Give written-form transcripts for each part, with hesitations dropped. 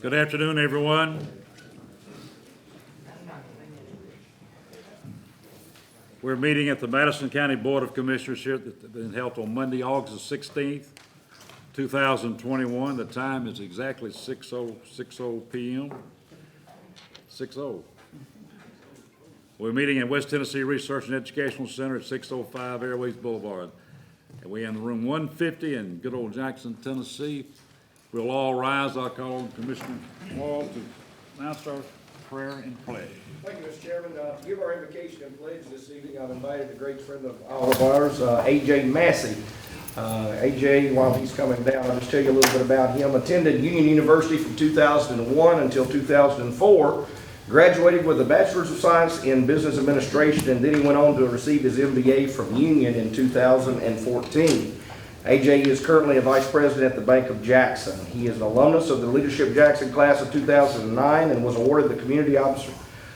Good afternoon, everyone. We're meeting at the Madison County Board of Commissioners here that's been held on Monday, August the 16th, 2021. The time is exactly 6:00 p.m. 6:00. We're meeting in West Tennessee Research and Educational Center at 605 Airways Boulevard. And we're in room 150 in good old Jackson, Tennessee. We'll all rise. I'll call Commissioner Wall to announce our prayer and pledge. Thank you, Mr. Chairman. To give our invocation and pledge this evening, I've invited a great friend of all of ours, A.J. Massey. A.J., while he's coming down, I'll just tell you a little bit about him. Attended Union University from 2001 until 2004. Graduated with a Bachelor's of Science in Business Administration, and then he went on to receive his MBA from Union in 2014. AJ is currently a Vice President at the Bank of Jackson. He is an alumnus of the Leadership Jackson class of 2009 and was awarded the Community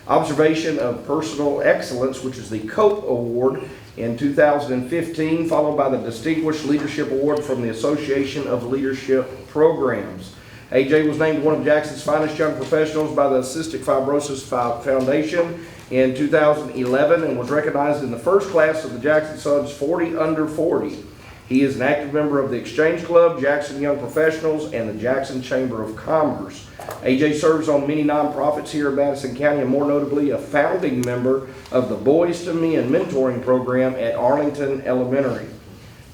Observation of Personal Excellence, which is the COPE Award, in 2015, followed by the Distinguished Leadership Award from the Association of Leadership Programs. AJ was named one of Jackson's finest young professionals by the Cystic Fibrosis Foundation in 2011 and was recognized in the first class of the Jackson Suns 40 Under 40. He is an active member of the Exchange Club, Jackson Young Professionals, and the Jackson Chamber of Commerce. AJ serves on many nonprofits here in Madison County, and more notably a founding member of the Boys to Men mentoring program at Arlington Elementary.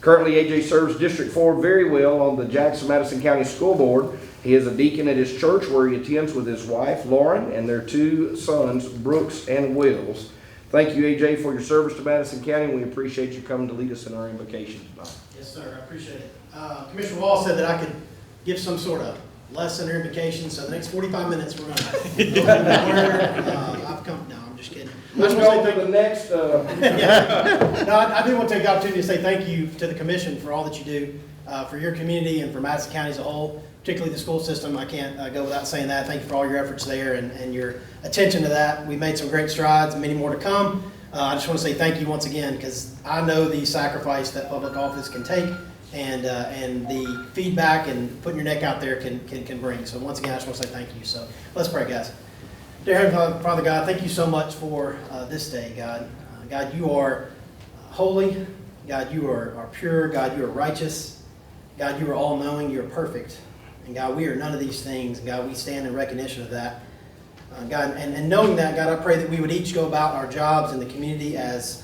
Currently, AJ serves District 4 very well on the Jackson-Madison County School Board. He is a deacon at his church where he attends with his wife, Lauren, and their two sons, Brooks and Wills. Thank you, AJ, for your service to Madison County. We appreciate you coming to lead us in our invocation tonight. Yes, sir. I appreciate it. Commissioner Wall said that I could give some sort of lesson or invocation, so the next 45 minutes we're going to go through the word. I've come. No, I'm just kidding. Let's go to the next. Yeah. No, I do want to take the opportunity to say thank you to the commission for all that you do for your community and for Madison County as a whole, particularly the school system. I can't go without saying that. Thank you for all your efforts there and your attention to that. We've made some great strides and many more to come. I just want to say thank you once again, because I know the sacrifice that public office can take and the feedback and putting your neck out there can bring. So once again, I just want to say thank you. So let's pray, guys. Dear Heavenly Father God, thank you so much for this day, God. God, you are holy. God, you are pure. God, you are righteous. God, you are all-knowing. You are perfect. And God, we are none of these things. And God, we stand in recognition of that. God, and knowing that, God, I pray that we would each go about our jobs in the community as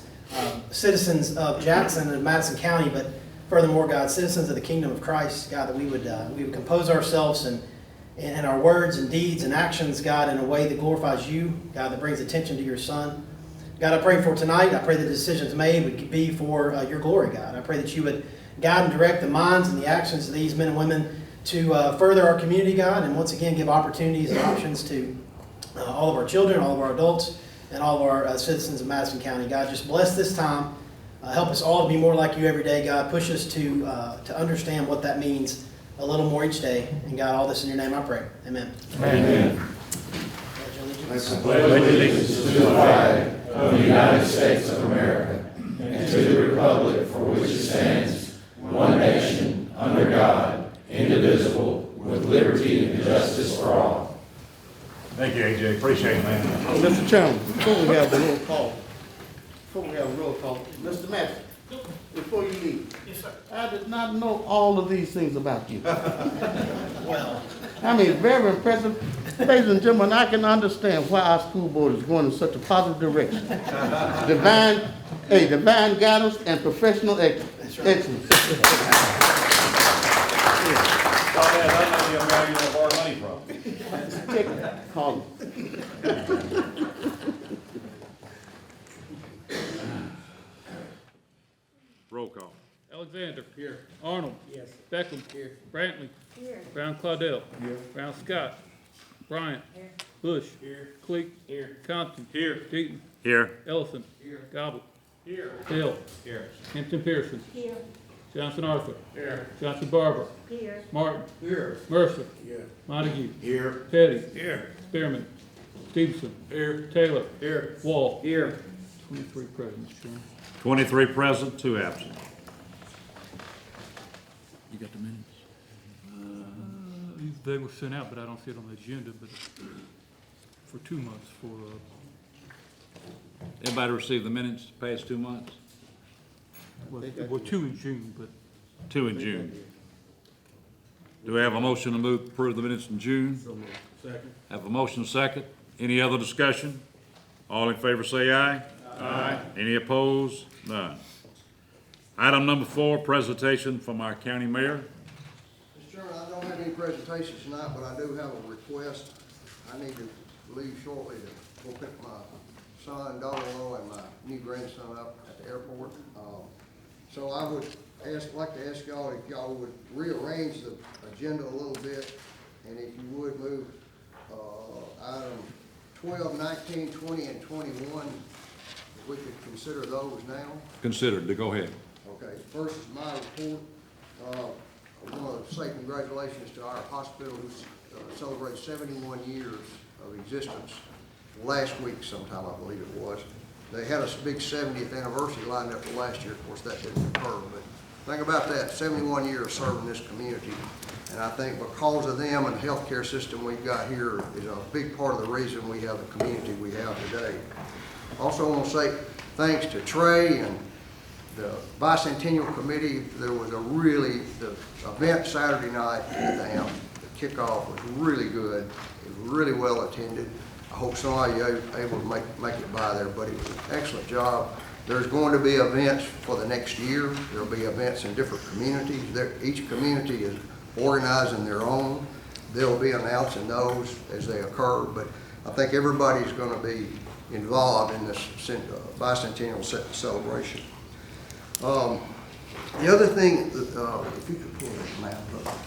citizens of Jackson and Madison County, but furthermore, God, citizens of the kingdom of Christ. God, that we would compose ourselves and our words and deeds and actions, God, in a way that glorifies you, God, that brings attention to your Son. God, I pray for tonight. I pray the decisions made would be for your glory, God. I pray that you would guide and direct the minds and the actions of these men and women to further our community, God, and once again give opportunities and options to all of our children, all of our adults, and all of our citizens of Madison County. God, just bless this time. Help us all to be more like you every day, God. Push us to understand what that means a little more each day. And God, all this in your name I pray. Amen. Amen. I pledge allegiance to the flag of the United States of America and to the republic for which it stands, one nation, under God, indivisible, with liberty and justice for all. Thank you, AJ. Appreciate it, man. Mr. Chairman, before we have a roll call, Mr. Massey, before you leave. Yes, sir. I did not know all of these things about you. Well, I mean, very impressive. Ladies and gentlemen, I can understand why our school board is going in such a positive direction. Divine guidance and professional excellence. That might be a man you want to borrow money from. Call him. Roll call. Alexander. Here. Arnold. yes. Beckham. Here. Brantley. Here. Brown Claudel. Here. Brown Scott. Bryant. Here. Bush. Here. Cleek. Here. Compton. Here. Deaton. Here. Ellison. Here. Gobble. Here. Hill. Here. Hampton Pearson. Here. Johnson Arthur. Here. Johnson Barber. Here. Martin. Here. Mercer. Here. Montague. Here. Petty. Here. Spearman. Stevenson. Here. Taylor. Here. Wall. Here. 23 present, Mr. Chairman. 23 present, 2 absent. You got the minutes? They were sent out, but I don't see it on the agenda, but for 2 months for, Everybody received the minutes past 2 months? well, 2 in June, but 2 in June. Do we have a motion to approve the minutes in June? Second. Have a motion second. Any other discussion? All in favor say aye. Aye. Any opposed? None. Item number 4, presentation from our county mayor. Mr. Chairman, I don't have any presentations tonight, but I do have a request. I need to leave shortly to go pick my son, daughter-in-law, and my new grandson up at the airport. So I would like to ask y'all if y'all would rearrange the agenda a little bit, and if you would move item 12, 19, 20, and 21, if we could consider those now. Considered, to go ahead. Okay, first is my report. I want to say congratulations to our hospital who's celebrated 71 years of existence last week sometime, I believe it was. They had a big 70th anniversary lined up for last year. Of course, that didn't occur, but think about that, 71 years serving this community. And I think because of them and the healthcare system we've got here is a big part of the reason we have the community we have today. Also want to say thanks to Trey and the Bicentennial Committee. There was the event Saturday night at the AMP, the kickoff was really good. It was really well attended. I hope some of you are able to make it by there, but it was an excellent job. There's going to be events for the next year. There'll be events in different communities. Each community is organizing their own. They'll be announcing those as they occur, but I think everybody's going to be involved in this bicentennial celebration. The other thing, if you could pull that map up,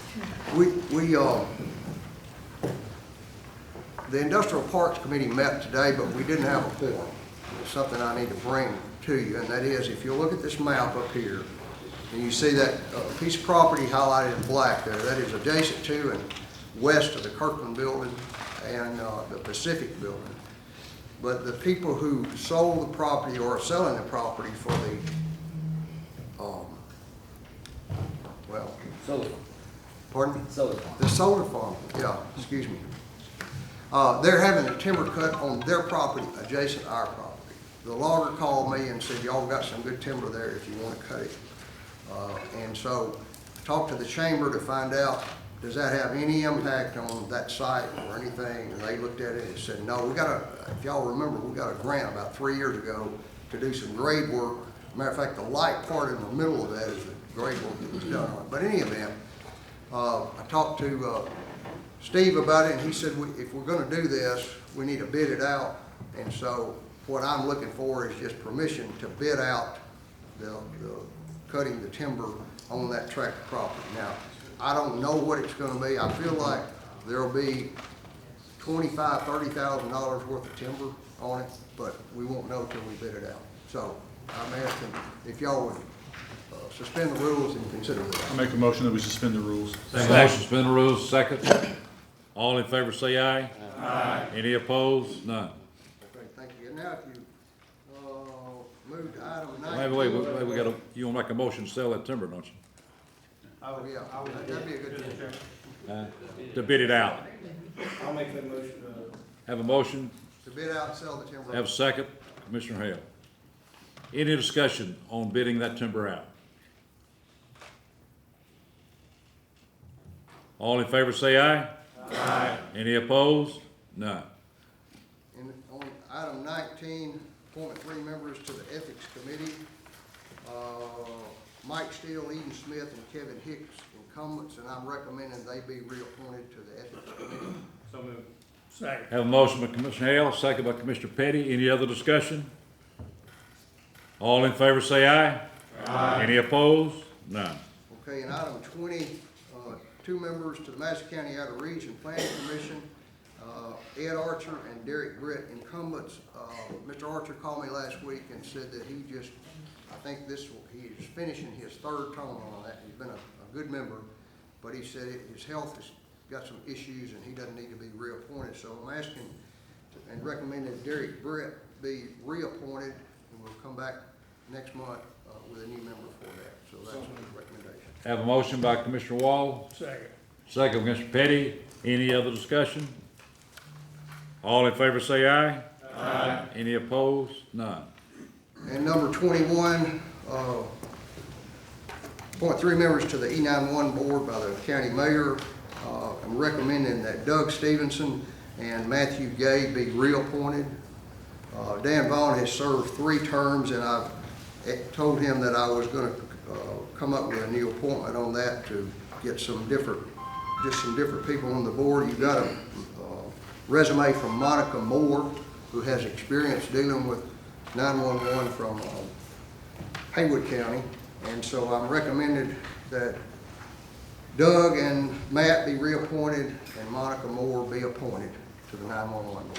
the Industrial Parks Committee met today, but we didn't have a quorum. It's something I need to bring to you, and that is, if you look at this map up here, and you see that piece of property highlighted in black there, that is adjacent to and west of the Kirkland building and the Pacific building. But the people who sold the property or are selling the property for the, Solar. pardon? Solar farm. The solar farm, yeah, excuse me. They're having a timber cut on their property adjacent to our property. The logger called me and said, y'all got some good timber there if you want to cut it. And so I talked to the chamber to find out, does that have any impact on that site or anything? And they looked at it and said, no, if y'all remember, we got a grant about 3 years ago to do some grade work. Matter of fact, the light part in the middle of that is the grade work that was done on it. But in any event, I talked to Steve about it, and he said, if we're going to do this, we need to bid it out. And so what I'm looking for is just permission to bid out the cutting the timber on that tract of property. Now, I don't know what it's going to be. I feel like there'll be $25,000, $30,000 worth of timber on it, but we won't know till we bid it out. So I'm asking if y'all would suspend the rules and consider that. I make a motion that we suspend the rules. Motion, suspend the rules, second. All in favor say aye. Aye. Any opposed? None. Okay, thank you. And now if you move to item 19. Wait, we gotta, you wanna make a motion to sell that timber, don't you? Oh, yeah, that'd be a good thing. To bid it out. I'll make that motion. Have a motion, To bid out and sell the timber. have a second. Commissioner Hale. Any discussion on bidding that timber out? All in favor say aye. Aye. Any opposed? None. And on item 19, appointment 3 members to the Ethics Committee. Mike Steele, Eden Smith, and Kevin Hicks incumbents, and I'm recommending they be reappointed to the Ethics Committee. So moved. second. Have a motion by Commissioner Hale, second by Commissioner Petty. Any other discussion? All in favor say aye. Aye. Any opposed? None. Okay, and item 20, 2 members to the Massey County Outer Region Planning Commission, Ed Archer and Derek Britt, incumbents. Mr. Archer called me last week and said that he is finishing his 3rd term on that. He's been a good member, but he said his health has got some issues and he doesn't need to be reappointed. So I'm asking and recommending that Derek Britt be reappointed, and we'll come back next month with a new member for that. So that's his recommendation. Have a motion by Commissioner Wall, Second. Second, Mr. Petty. Any other discussion? All in favor say aye. Aye. Any opposed? None. And number 21, appoint 3 members to the E91 board by the county mayor. I'm recommending that Doug Stevenson and Matthew Gay be reappointed. Dan Vaughn has served 3 terms, and I've told him that I was going to come up with a new appointment on that to get some different people on the board. You've got a resume from Monica Moore, who has experience dealing with 911 from Haywood County. And so I'm recommended that Doug and Matt be reappointed and Monica Moore be appointed to the 911 board.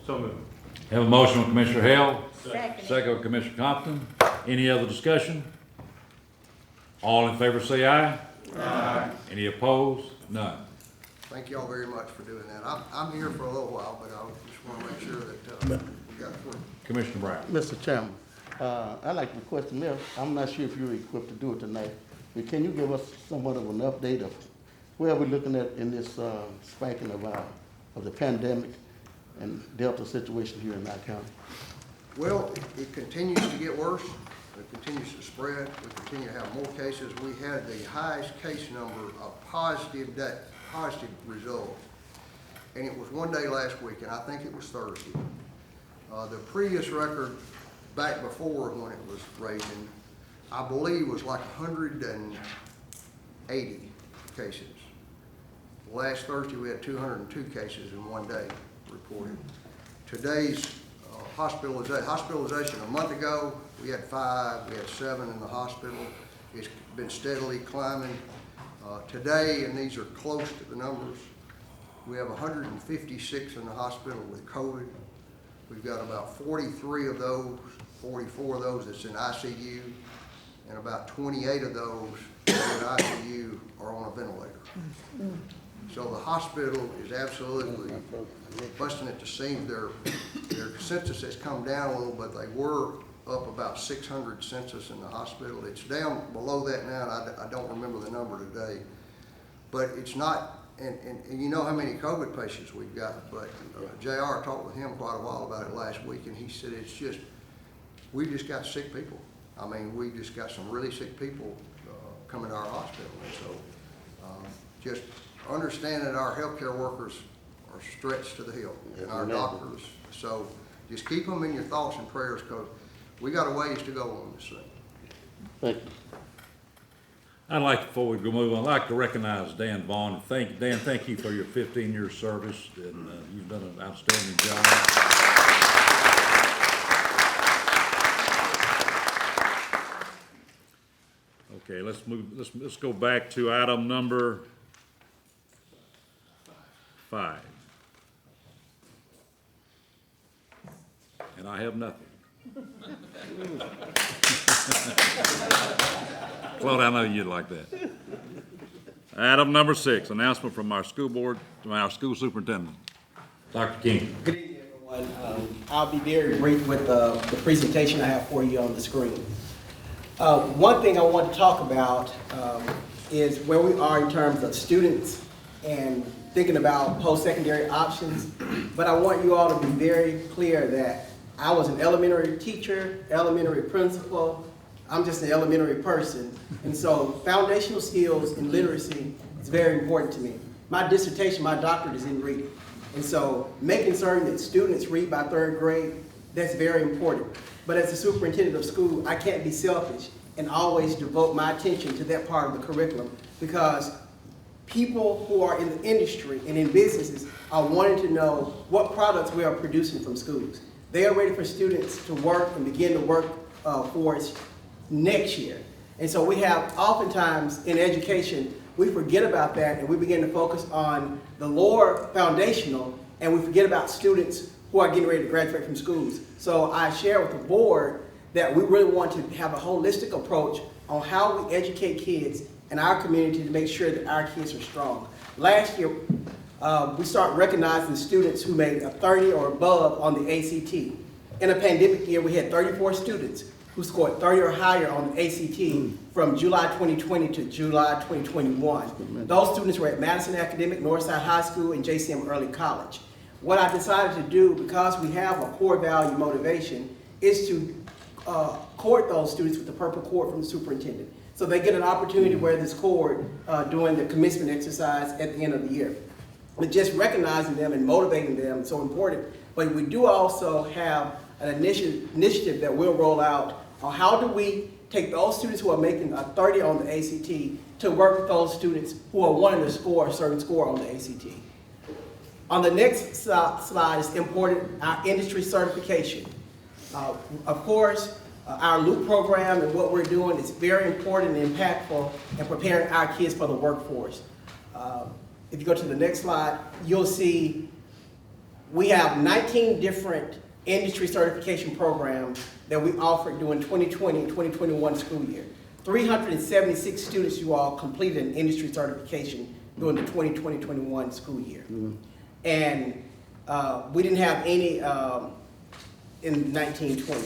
So moved. Have a motion from Commissioner Hale. Second. Second from Commissioner Compton. Any other discussion? All in favor say aye. Aye. Any opposed? None. Thank you all very much for doing that. I'm here for a little while, but I just want to make sure that we got it for you. Commissioner Brown. Mr. Chairman, I'd like to request the mayor, I'm not sure if you're equipped to do it tonight, but can you give us somewhat of an update of where we're looking at in this spiking of the pandemic and Delta situation here in our county? Well, it continues to get worse. It continues to spread. We continue to have more cases. We had the highest case number of positive results, and it was one day last week, and I think it was Thursday. The previous record back before when it was raging, I believe was like 180 cases. Last Thursday we had 202 cases in one day reported. Today's hospitalization a month ago, we had 5, we had 7 in the hospital. It's been steadily climbing. Today, and these are close to the numbers, we have 156 in the hospital with COVID. We've got about 43 of those, 44 of those that's in ICU, and about 28 of those in ICU are on a ventilator. So the hospital is absolutely busting at the seams. Their census has come down a little, but they were up about 600 census in the hospital. It's down below that now, and I don't remember the number today. But it's not, and you know how many COVID patients we've got, but JR talked with him quite a while about it last week, and he said it's just, we've just got sick people. I mean, we just got some really sick people coming to our hospital. And so just understand that our healthcare workers are stretched to the hill, and our doctors. So just keep them in your thoughts and prayers, because we got a ways to go on this thing. Thank you. I'd like, before we move on, I'd like to recognize Dan Vaughn. Dan, thank you for your 15-year service, and you've done an outstanding job. Okay, let's go back to item number 5. And I have nothing. Claude, I know you'd like that. Item number 6, announcement from our school board, to our school superintendent. Dr. King. Good evening, everyone. I'll be very brief with the presentation I have for you on the screen. One thing I want to talk about is where we are in terms of students and thinking about post-secondary options. But I want you all to be very clear that I was an elementary teacher, elementary principal. I'm just an elementary person. And so foundational skills and literacy is very important to me. My dissertation, my doctorate is in reading. And so making certain that students read by 3rd grade, that's very important. But as a superintendent of school, I can't be selfish and always devote my attention to that part of the curriculum, because people who are in the industry and in businesses are wanting to know what products we are producing from schools. They are ready for students to work and begin to work for us next year. And so we have, oftentimes in education, we forget about that and we begin to focus on the lower foundational, and we forget about students who are getting ready to graduate from schools. So I share with the board that we really want to have a holistic approach on how we educate kids in our community to make sure that our kids are strong. Last year, we started recognizing students who made a 30 or above on the ACT. In a pandemic year, we had 34 students who scored 30 or higher on the ACT from July 2020 to July 2021. Those students were at Madison Academic, Northside High School, and JCM Early College. What I decided to do, because we have a core value motivation, is to court those students with the purple cord from the superintendent. So they get an opportunity to wear this cord during the commencement exercise at the end of the year. But just recognizing them and motivating them is so important. But we do also have an initiative that we'll roll out on how do we take those students who are making a 30 on the ACT to work with those students who are wanting to score a certain score on the ACT. On the next slide is important, our industry certification. Of course, our Loop program and what we're doing is very important and impactful in preparing our kids for the workforce. If you go to the next slide, you'll see we have 19 different industry certification programs that we offered during 2020 and 2021 school year. 376 students you all completed an industry certification during the 2020-21 school year. And we didn't have any in 1920.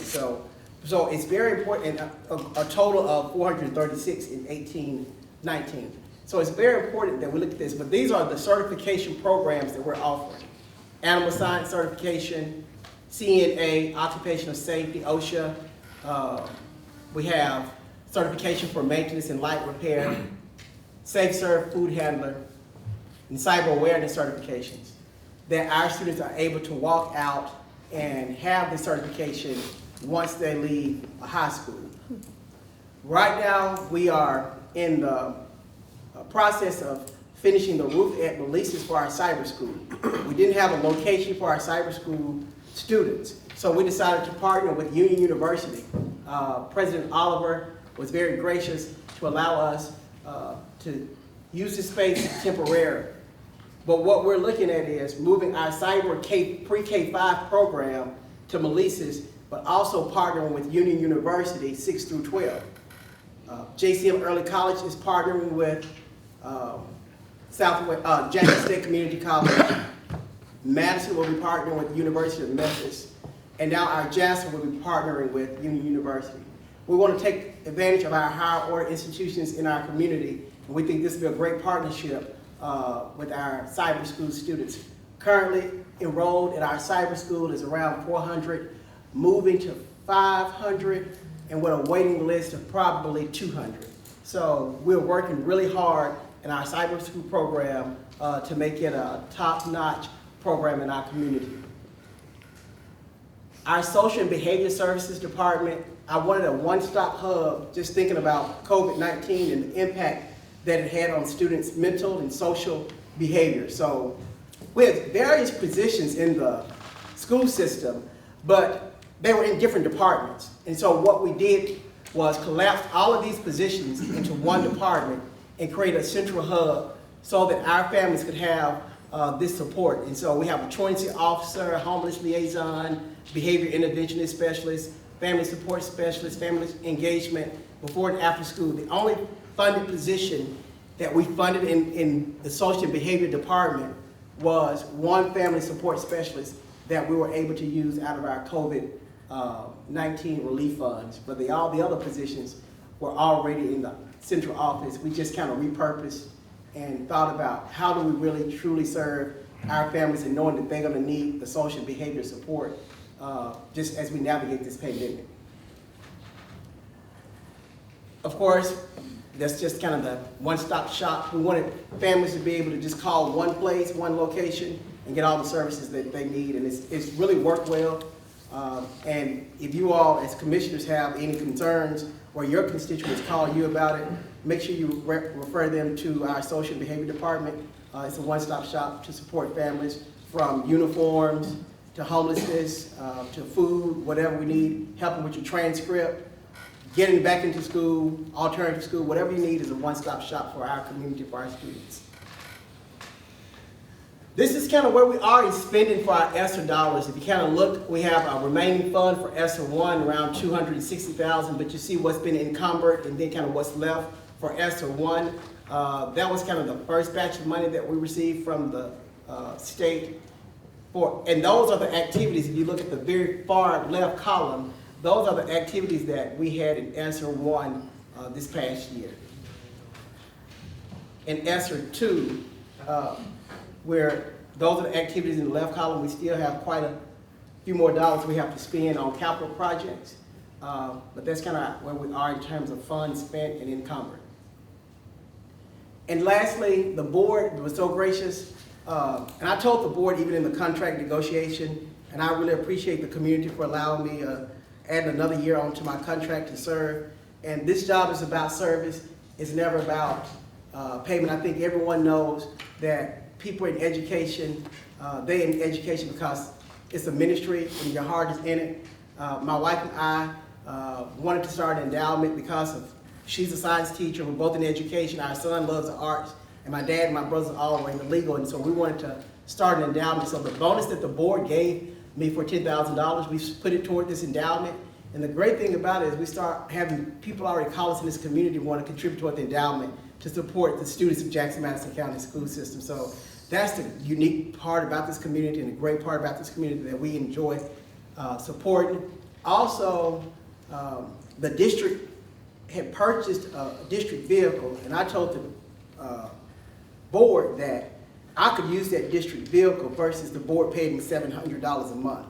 So it's very important, and a total of 436 in 1819. So it's very important that we look at this, but these are the certification programs that we're offering. Animal science certification, CNA, occupational safety, OSHA. We have certification for maintenance and light repair, Safe Serve food handler, and cyber awareness certifications that our students are able to walk out and have the certification once they leave high school. Right now, we are in the process of finishing the roof at releases for our cyber school. We didn't have a location for our cyber school students, so we decided to partner with Union University. President Oliver was very gracious to allow us to use the space temporarily. But what we're looking at is moving our cyber pre-K-5 program to Melissa's, but also partnering with Union University 6 through 12. JCM Early College is partnering with Jackson State Community College. Madison will be partnering with the University of Memphis. And now our Jasper will be partnering with Union University. We want to take advantage of our higher order institutions in our community, and we think this will be a great partnership with our cyber school students. Currently enrolled at our cyber school is around 400, moving to 500, and with a waiting list of probably 200. So we're working really hard in our cyber school program to make it a top-notch program in our community. Our social and behavior services department, I wanted a one-stop hub, just thinking about COVID-19 and the impact that it had on students' mental and social behavior. So we had various positions in the school system, but they were in different departments. And so what we did was collapse all of these positions into one department and create a central hub so that our families could have this support. And so we have a truancy officer, a homeless liaison, behavior interventionist specialist, family support specialist, family engagement, before and after school. The only funded position that we funded in the social and behavior department was one family support specialist that we were able to use out of our COVID-19 relief funds. But all the other positions were already in the central office. We just kind of repurposed and thought about how do we really truly serve our families and knowing that they're going to need the social and behavior support just as we navigate this pandemic. Of course, that's just kind of the one-stop shop. We wanted families to be able to just call one place, one location, and get all the services that they need, and it's really worked well. And if you all, as commissioners, have any concerns or your constituents call you about it, make sure you refer them to our social and behavior department. It's a one-stop shop to support families, from uniforms to homelessness to food, whatever we need, helping with your transcript, getting back into school, alternative school, whatever you need is a one-stop shop for our community, for our students. This is kind of where we are in spending for our ESSER dollars. If you kind of look, we have a remaining fund for ESSER 1 around $260,000, but you see what's been encumbered and then kind of what's left for ESSER 1. That was kind of the first batch of money that we received from the state. And those are the activities, if you look at the very far left column, those are the activities that we had in ESSER 1 this past year. In ESSER 2, where those are the activities in the left column, we still have quite a few more dollars we have to spend on capital projects, but that's kind of where we are in terms of funds spent and encumbered. And lastly, the board was so gracious, and I told the board even in the contract negotiation, and I really appreciate the community for allowing me add another year onto my contract to serve. And this job is about service. It's never about payment. I think everyone knows that people in education, they in education because it's a ministry and your heart is in it. My wife and I wanted to start an endowment because of she's a science teacher. We're both in education. Our son loves the arts, and my dad and my brothers are all in the legal, and so we wanted to start an endowment. So the bonus that the board gave me for $10,000, we put it toward this endowment. And the great thing about it is we start having people already call us in this community want to contribute toward the endowment to support the students of Jackson Madison County school system. So that's the unique part about this community and the great part about this community that we enjoy supporting. Also, the district had purchased a district vehicle, and I told the board that I could use that district vehicle versus the board paying me $700 a month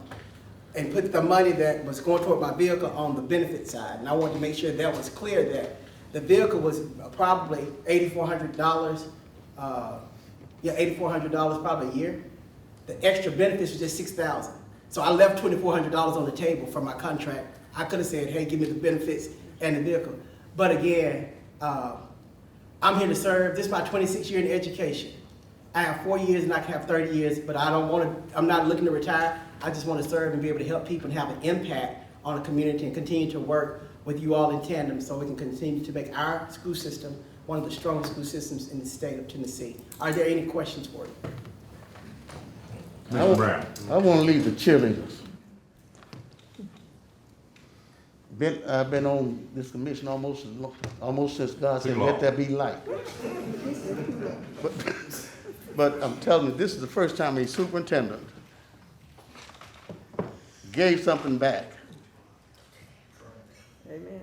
and put the money that was going toward my vehicle on the benefit side. And I wanted to make sure that was clear that the vehicle was probably $8,400, $8,400 probably a year. The extra benefits was just $6,000. So I left $2,400 on the table for my contract. I could have said, hey, give me the benefits and the vehicle. But again, I'm here to serve. This is my 26th year in education. I have 4 years and I can have 30 years, but I'm not looking to retire. I just want to serve and be able to help people and have an impact on the community and continue to work with you all in tandem so we can continue to make our school system one of the strongest school systems in the state of Tennessee. Are there any questions for you? Mr. Brown. I want to leave the cheerleaders. I've been on this commission almost since God said, let there be light. But I'm telling you, this is the first time a superintendent gave something back. Amen.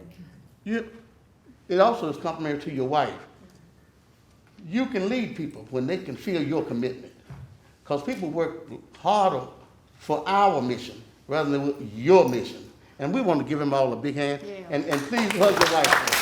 It also is complimentary to your wife. You can lead people when they can feel your commitment. Because people work harder for our mission rather than your mission. And we want to give them all a big hand. Yeah. And please hug your wife.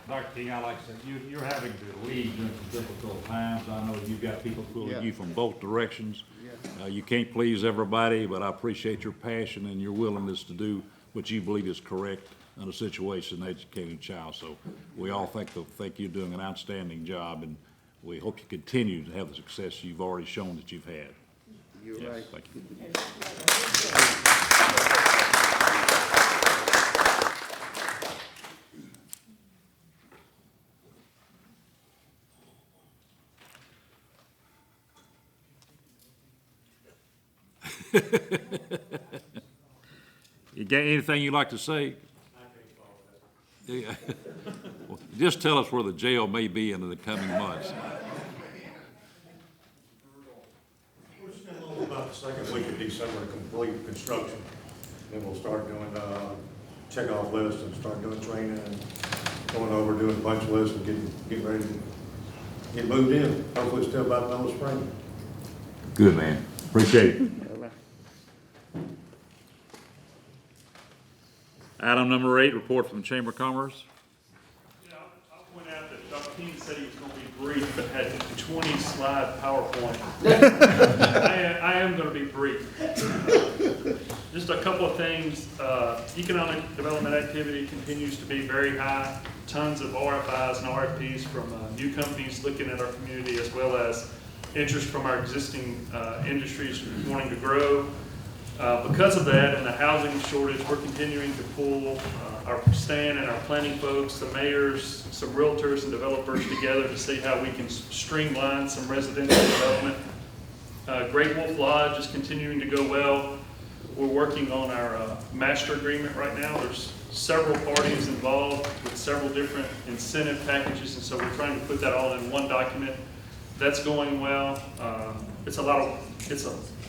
Dr. King, I like to say, you're having to lead during some difficult times. I know you've got people pulling you from both directions. You can't please everybody, but I appreciate your passion and your willingness to do what you believe is correct in a situation to educate a child. So we all think you're doing an outstanding job, and we hope you continue to have the success you've already shown that you've had. You're right. Thank you. You got anything you'd like to say? Yeah. Well, just tell us where the jail may be in the coming months. We're still about the second week of December to complete construction. Then we'll start doing check-off lists and start doing training and going over, doing a bunch of lists and getting ready to get moved in. Hopefully still about the middle of spring. Good, man. Appreciate it. Item number 8, report from the Chamber of Commerce. Yeah, I'll point out that Dr. King said he was going to be brief, but had a 20-slide PowerPoint. I am going to be brief. Just a couple of things. Economic development activity continues to be very high. Tons of RFIs and RFPs from new companies looking at our community, as well as interest from our existing industries wanting to grow. Because of that and the housing shortage, we're continuing to pull our STAN and our planning folks, the mayors, some realtors and developers together to see how we can streamline some residential development. Great Wolf Lodge is continuing to go well. We're working on our master agreement right now. There's several parties involved with several different incentive packages, and so we're trying to put that all in one document. That's going well. It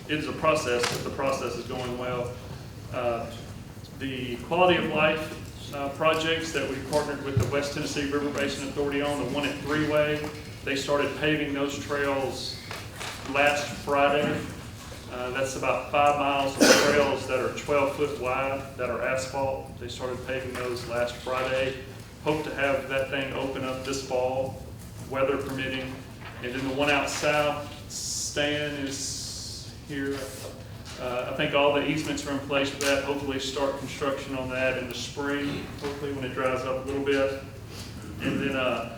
is a process, but the process is going well. The quality of life projects that we partnered with the West Tennessee River Basin Authority on, the one at Three-Way, they started paving those trails last Friday. That's about 5 miles of trails that are 12 foot wide that are asphalt. They started paving those last Friday. Hope to have that thing open up this fall, weather permitting. And then the one out south, Stan is here. I think all the easements are in place for that. Hopefully start construction on that in the spring, hopefully when it dries up a little bit. And then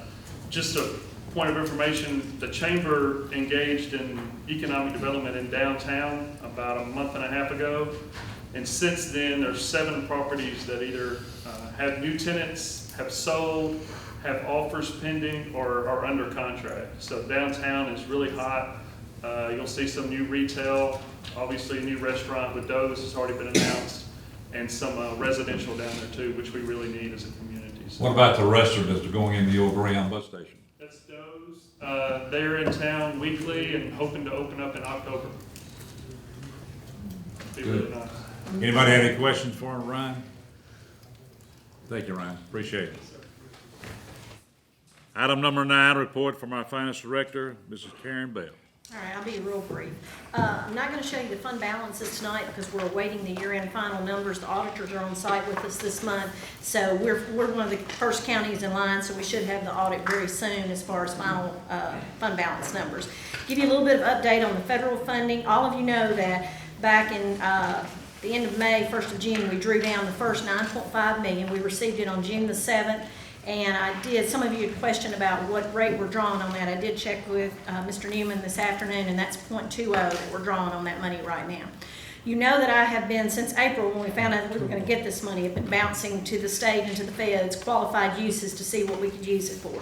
just a point of information, the chamber engaged in economic development in downtown about a month and a half ago. And since then, there's 7 properties that either have new tenants, have sold, have offers pending, or are under contract. So downtown is really hot. You'll see some new retail, obviously a new restaurant with Doe's has already been announced, and some residential down there too, which we really need as a community. So What about the restaurant that's going in the old Greyhound bus station? that's Doe's. They're in town weekly and hoping to open up in October. Be really nice. Anybody have any questions for him, Ryan? Thank you, Ryan. Appreciate it. Item number 9, report from our finance director, Mrs. Karen Bell. All right, I'll be real brief. I'm not going to show you the fund balances tonight because we're awaiting the year-end final numbers. The auditors are on site with us this month, so we're one of the first counties in line, so we should have the audit very soon as far as final fund balance numbers. Give you a little bit of update on the federal funding. All of you know that back in the end of May, 1st of June, we drew down the first $9.5 million. We received it on June the 7th. And some of you had questioned about what rate we're drawing on that. I did check with Mr. Newman this afternoon, and that's 0.20 that we're drawing on that money right now. You know that I have been, since April, when we found out that we were going to get this money, have been bouncing to the state and to the feds, qualified uses to see what we could use it for.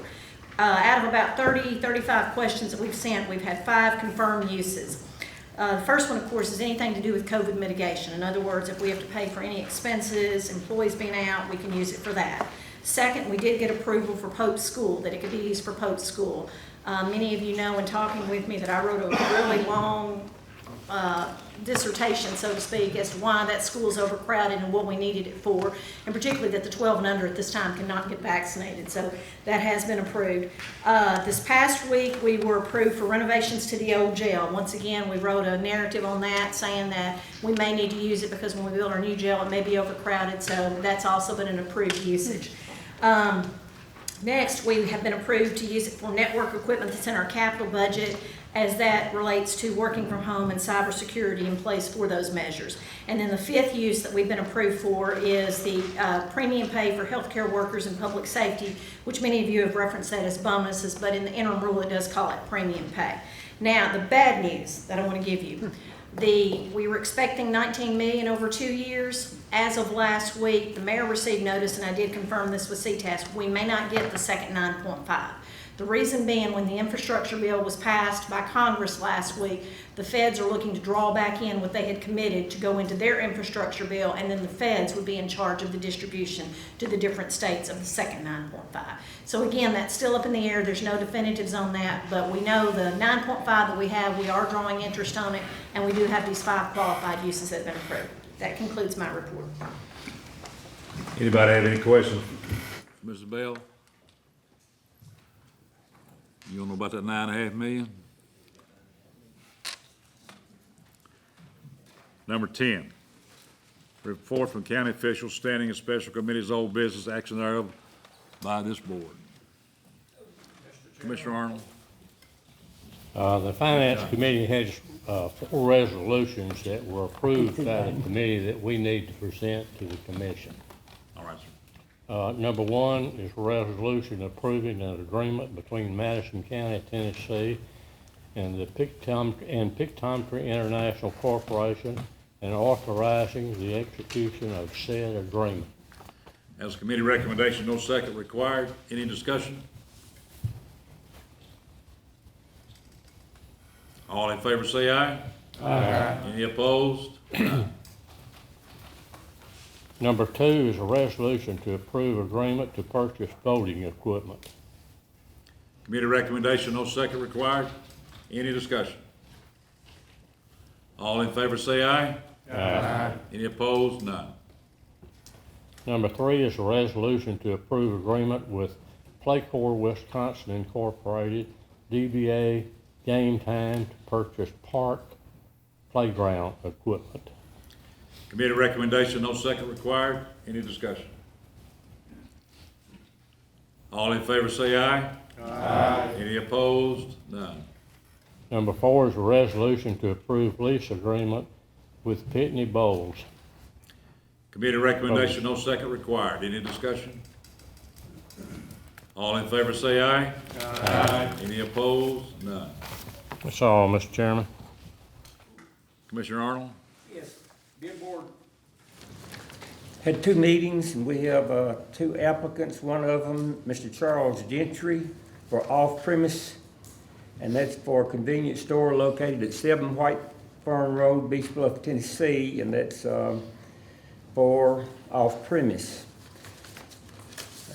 Out of about 35 questions that we've sent, we've had 5 confirmed uses. The first one, of course, is anything to do with COVID mitigation. In other words, if we have to pay for any expenses, employees being out, we can use it for that. Second, we did get approval for Pope School, that it could be used for Pope School. Many of you know in talking with me that I wrote a really long dissertation, so to speak, as to why that school is overcrowded and what we needed it for, and particularly that the 12 and under at this time cannot get vaccinated. So that has been approved. This past week, we were approved for renovations to the old jail. Once again, we wrote a narrative on that saying that we may need to use it because when we build our new jail, it may be overcrowded. So that's also been an approved usage. Next, we have been approved to use it for network equipment that's in our capital budget, as that relates to working from home and cybersecurity in place for those measures. And then the 5th use that we've been approved for is the premium pay for healthcare workers and public safety, which many of you have referenced that as bonuses, but in the interim rule it does call it premium pay. Now, the bad news that I want to give you. We were expecting $19 million over 2 years. As of last week, the mayor received notice, and I did confirm this with CTAS, we may not get the second 9.5. The reason being, when the infrastructure bill was passed by Congress last week, the feds are looking to draw back in what they had committed to go into their infrastructure bill, and then the feds would be in charge of the distribution to the different states of the second 9.5. So again, that's still up in the air. There's no definitives on that, but we know the 9.5 that we have, we are drawing interest on it, and we do have these 5 qualified uses that have been approved. That concludes my report. Anybody have any questions for Mrs. Bell? You don't know about that $9.5 million? Number 10, report from county officials, standing and special committees, old business, action thereof by this board. Commissioner Arnold? The Finance Committee has 4 resolutions that were approved by the committee that we need to present to the commission. All right, sir. Number 1 is a resolution approving an agreement between Madison County, Tennessee and the Pictometry International Corporation and authorizing the execution of said agreement. As a committee recommendation, no second required. Any discussion? All in favor say aye. Aye. Any opposed? Number 2 is a resolution to approve agreement to purchase voting equipment. Committee recommendation, no second required. Any discussion? All in favor say aye. Aye. Any opposed? None. Number 3 is a resolution to approve agreement with Playcore Wisconsin Incorporated, DBA Game Time to purchase park playground equipment. Committee recommendation, no second required. Any discussion? All in favor say aye. Aye. Any opposed? None. Number 4 is a resolution to approve lease agreement with Pitney Bowles. Committee recommendation, no second required. Any discussion? All in favor say aye. Aye. Any opposed? None. That's all, Mr. Chairman. Commissioner Arnold? Yes, dear board. Had 2 meetings, and we have 2 applicants. One of them, Mr. Charles Gentry, for off-premise, and that's for a convenience store located at 7 White Fern Road, Beach Bluff, Tennessee, and that's for off-premise.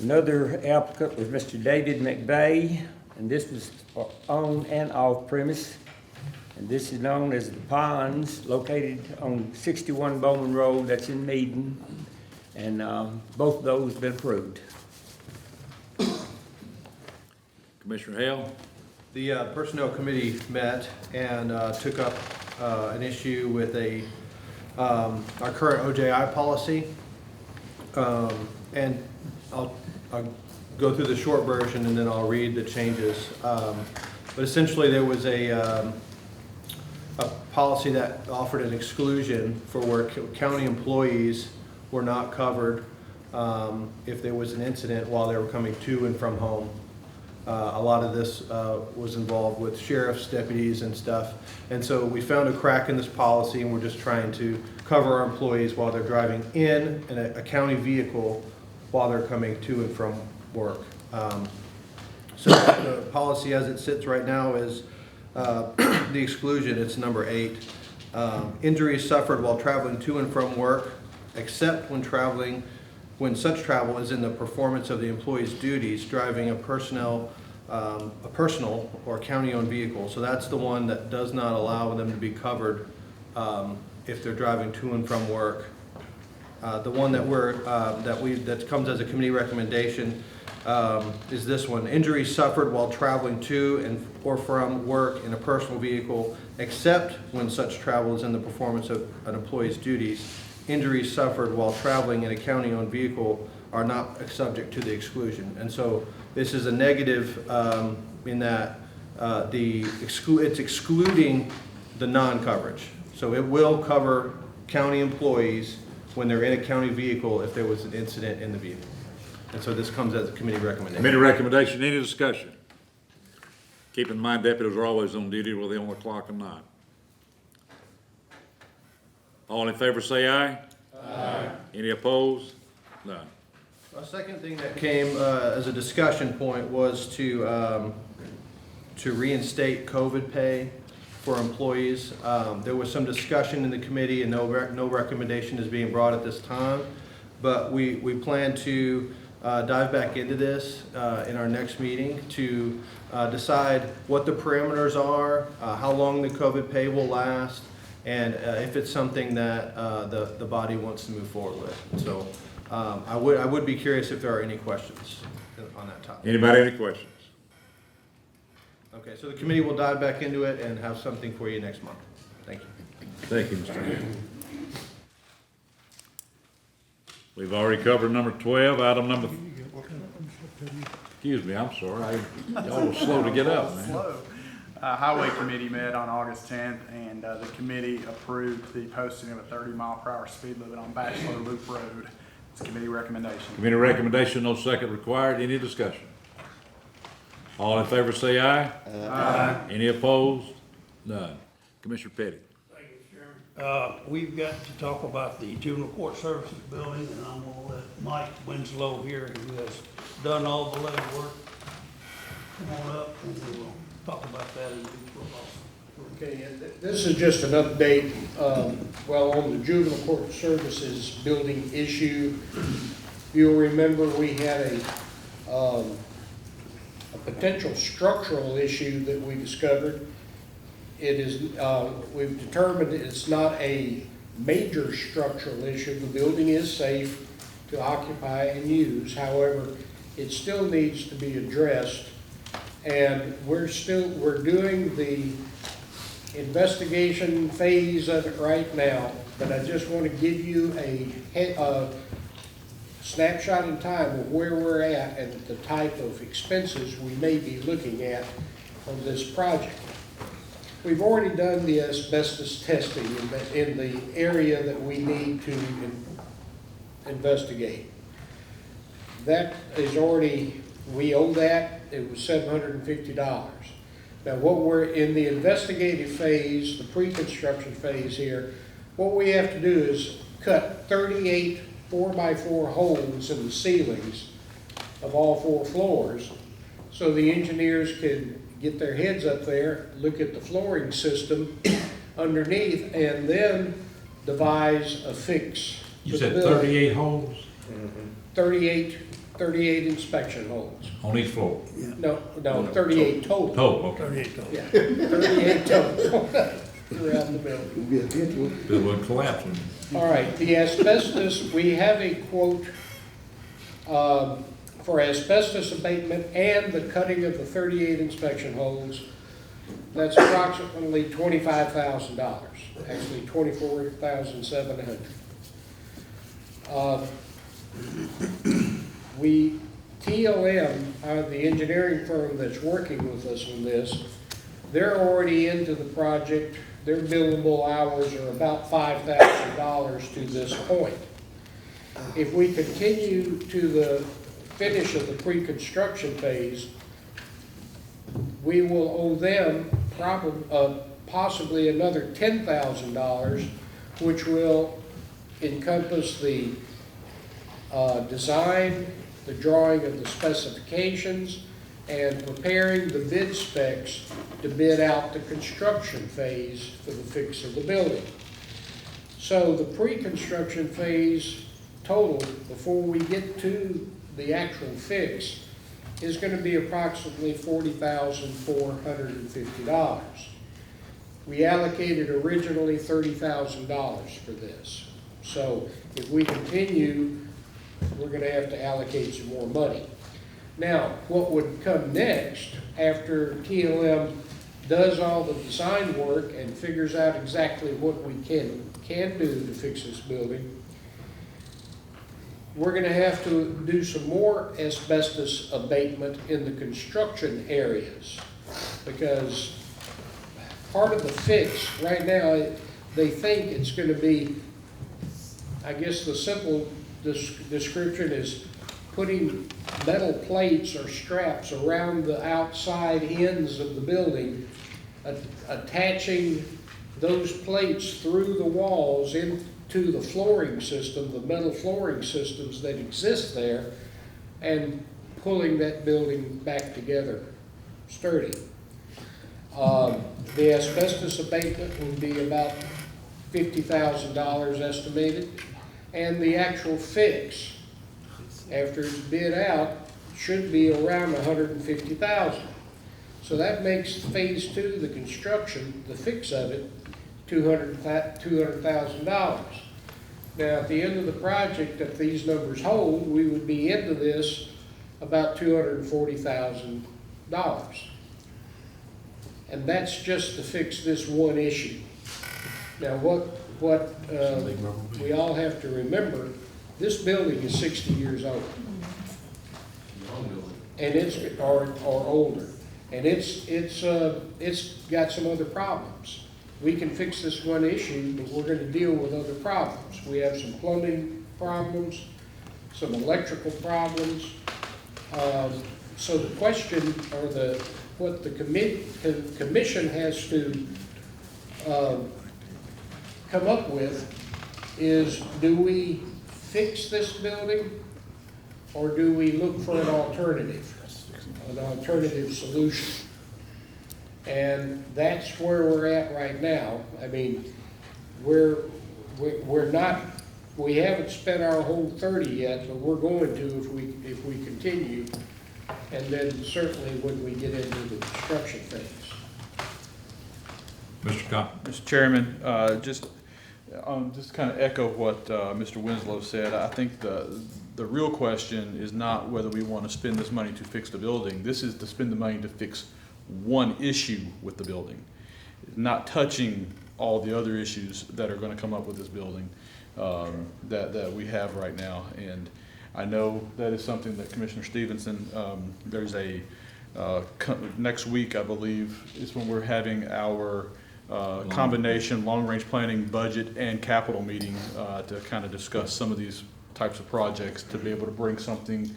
Another applicant was Mr. David McVeigh, and this was for on and off-premise. And this is known as the Ponds, located on 61 Bowman Road, that's in Meaden. And both of those have been approved. Commissioner Hale? The Personnel Committee met and took up an issue with our current OJI policy. And I'll go through the short version and then I'll read the changes. But essentially there was a policy that offered an exclusion for where county employees were not covered if there was an incident while they were coming to and from home. A lot of this was involved with sheriff's deputies and stuff. And so we found a crack in this policy and we're just trying to cover our employees while they're driving in a county vehicle while they're coming to and from work. So the policy as it sits right now is the exclusion, it's number 8. Injuries suffered while traveling to and from work, except when such travel is in the performance of the employee's duties, driving a personal or county-owned vehicle. So that's the one that does not allow them to be covered if they're driving to and from work. The one that comes as a committee recommendation is this one: injuries suffered while traveling to and or from work in a personal vehicle, except when such travel is in the performance of an employee's duties. Injuries suffered while traveling in a county-owned vehicle are not subject to the exclusion. And so this is a negative in that it's excluding the non-coverage. So it will cover county employees when they're in a county vehicle if there was an incident in the vehicle. And so this comes as a committee recommendation. Committee recommendation, any discussion? Keep in mind deputies are always on duty whether they're on the clock or not. All in favor say aye. Aye. Any opposed? None. A second thing that came as a discussion point was to reinstate COVID pay for employees. There was some discussion in the committee and no recommendation is being brought at this time, but we plan to dive back into this in our next meeting to decide what the parameters are, how long the COVID pay will last, and if it's something that the body wants to move forward with. So I would be curious if there are any questions on that topic. Anybody any questions? Okay, so the committee will dive back into it and have something for you next month. Thank you. Thank you, Mr. Hill. We've already covered number 12, item number, excuse me, I'm sorry, y'all were slow to get up, man. Highway Committee met on August 10th, and the committee approved the posting of a 30-mile-per-hour speed limit on Bachelor Loop Road. It's a committee recommendation. Committee recommendation, no second required. Any discussion? All in favor say aye. Aye. Any opposed? None. Commissioner Petty. Thank you, Chairman. We've got to talk about the Juvenile Court Services building, and I'm going to let Mike Winslow here, who has done all the legwork, come on up, and we will talk about that in due course also. Okay, and this is just an update, well, on the juvenile court services building issue. You'll remember we had a potential structural issue that we discovered. It is, we've determined it's not a major structural issue. The building is safe to occupy and use. However, it still needs to be addressed. And we're doing the investigation phase of it right now, but I just want to give you a snapshot in time of where we're at and the type of expenses we may be looking at on this project. We've already done the asbestos testing in the area that we need to investigate. That is already, we owe that, it was $750. Now what we're in the investigative phase, the pre-construction phase here, what we have to do is cut 38 4x4 holes in the ceilings of all 4 floors so the engineers can get their heads up there, look at the flooring system underneath, and then devise a fix. You said 38 holes? 38 inspection holes. On each floor? No, 38 total. Total, okay. 38 total. Yeah, 38 total throughout the building. It was collapsing. All right, the asbestos, we have a quote for asbestos abatement and the cutting of the 38 inspection holes. That's approximately $25,000, actually $24,700. TLM, the engineering firm that's working with us on this, they're already into the project. Their billable hours are about $5,000 to this point. If we continue to the finish of the pre-construction phase, we will owe them possibly another $10,000, which will encompass the design, the drawing of the specifications, and preparing the bid specs to bid out the construction phase for the fix of the building. So the pre-construction phase total, before we get to the actual fix, is going to be approximately $40,450. We allocated originally $30,000 for this. So if we continue, we're going to have to allocate some more money. Now, what would come next after TLM does all the design work and figures out exactly what we can do to fix this building, we're going to have to do some more asbestos abatement in the construction areas, because part of the fix right now, they think it's going to be, I guess the simple description is putting metal plates or straps around the outside ends of the building, attaching those plates through the walls into the flooring system, the metal flooring systems that exist there, and pulling that building back together sturdy. The asbestos abatement will be about $50,000 estimated, and the actual fix, after it's bid out, should be around $150,000. So that makes phase 2, the construction, the fix of it, $200,000. Now, at the end of the project, if these numbers hold, we would be into this about $240,000. And that's just to fix this one issue. Now, what we all have to remember, this building is 60 years old. And it's, or older. And it's got some other problems. We can fix this one issue, but we're going to deal with other problems. We have some plumbing problems, some electrical problems. So the question, or what the commission has to come up with is, do we fix this building, or do we look for an alternative solution? And that's where we're at right now. I mean, we're not, we haven't spent our whole 30 yet, but we're going to if we continue. And then certainly when we get into the construction phase. Mr. Cobb. Mr. Chairman, just kind of echo what Mr. Winslow said. I think the real question is not whether we want to spend this money to fix the building. This is to spend the money to fix one issue with the building, not touching all the other issues that are going to come up with this building that we have right now. And I know that is something that Commissioner Stevenson, there's a next week, I believe, is when we're having our combination long-range planning, budget, and capital meeting to kind of discuss some of these types of projects, to be able to bring something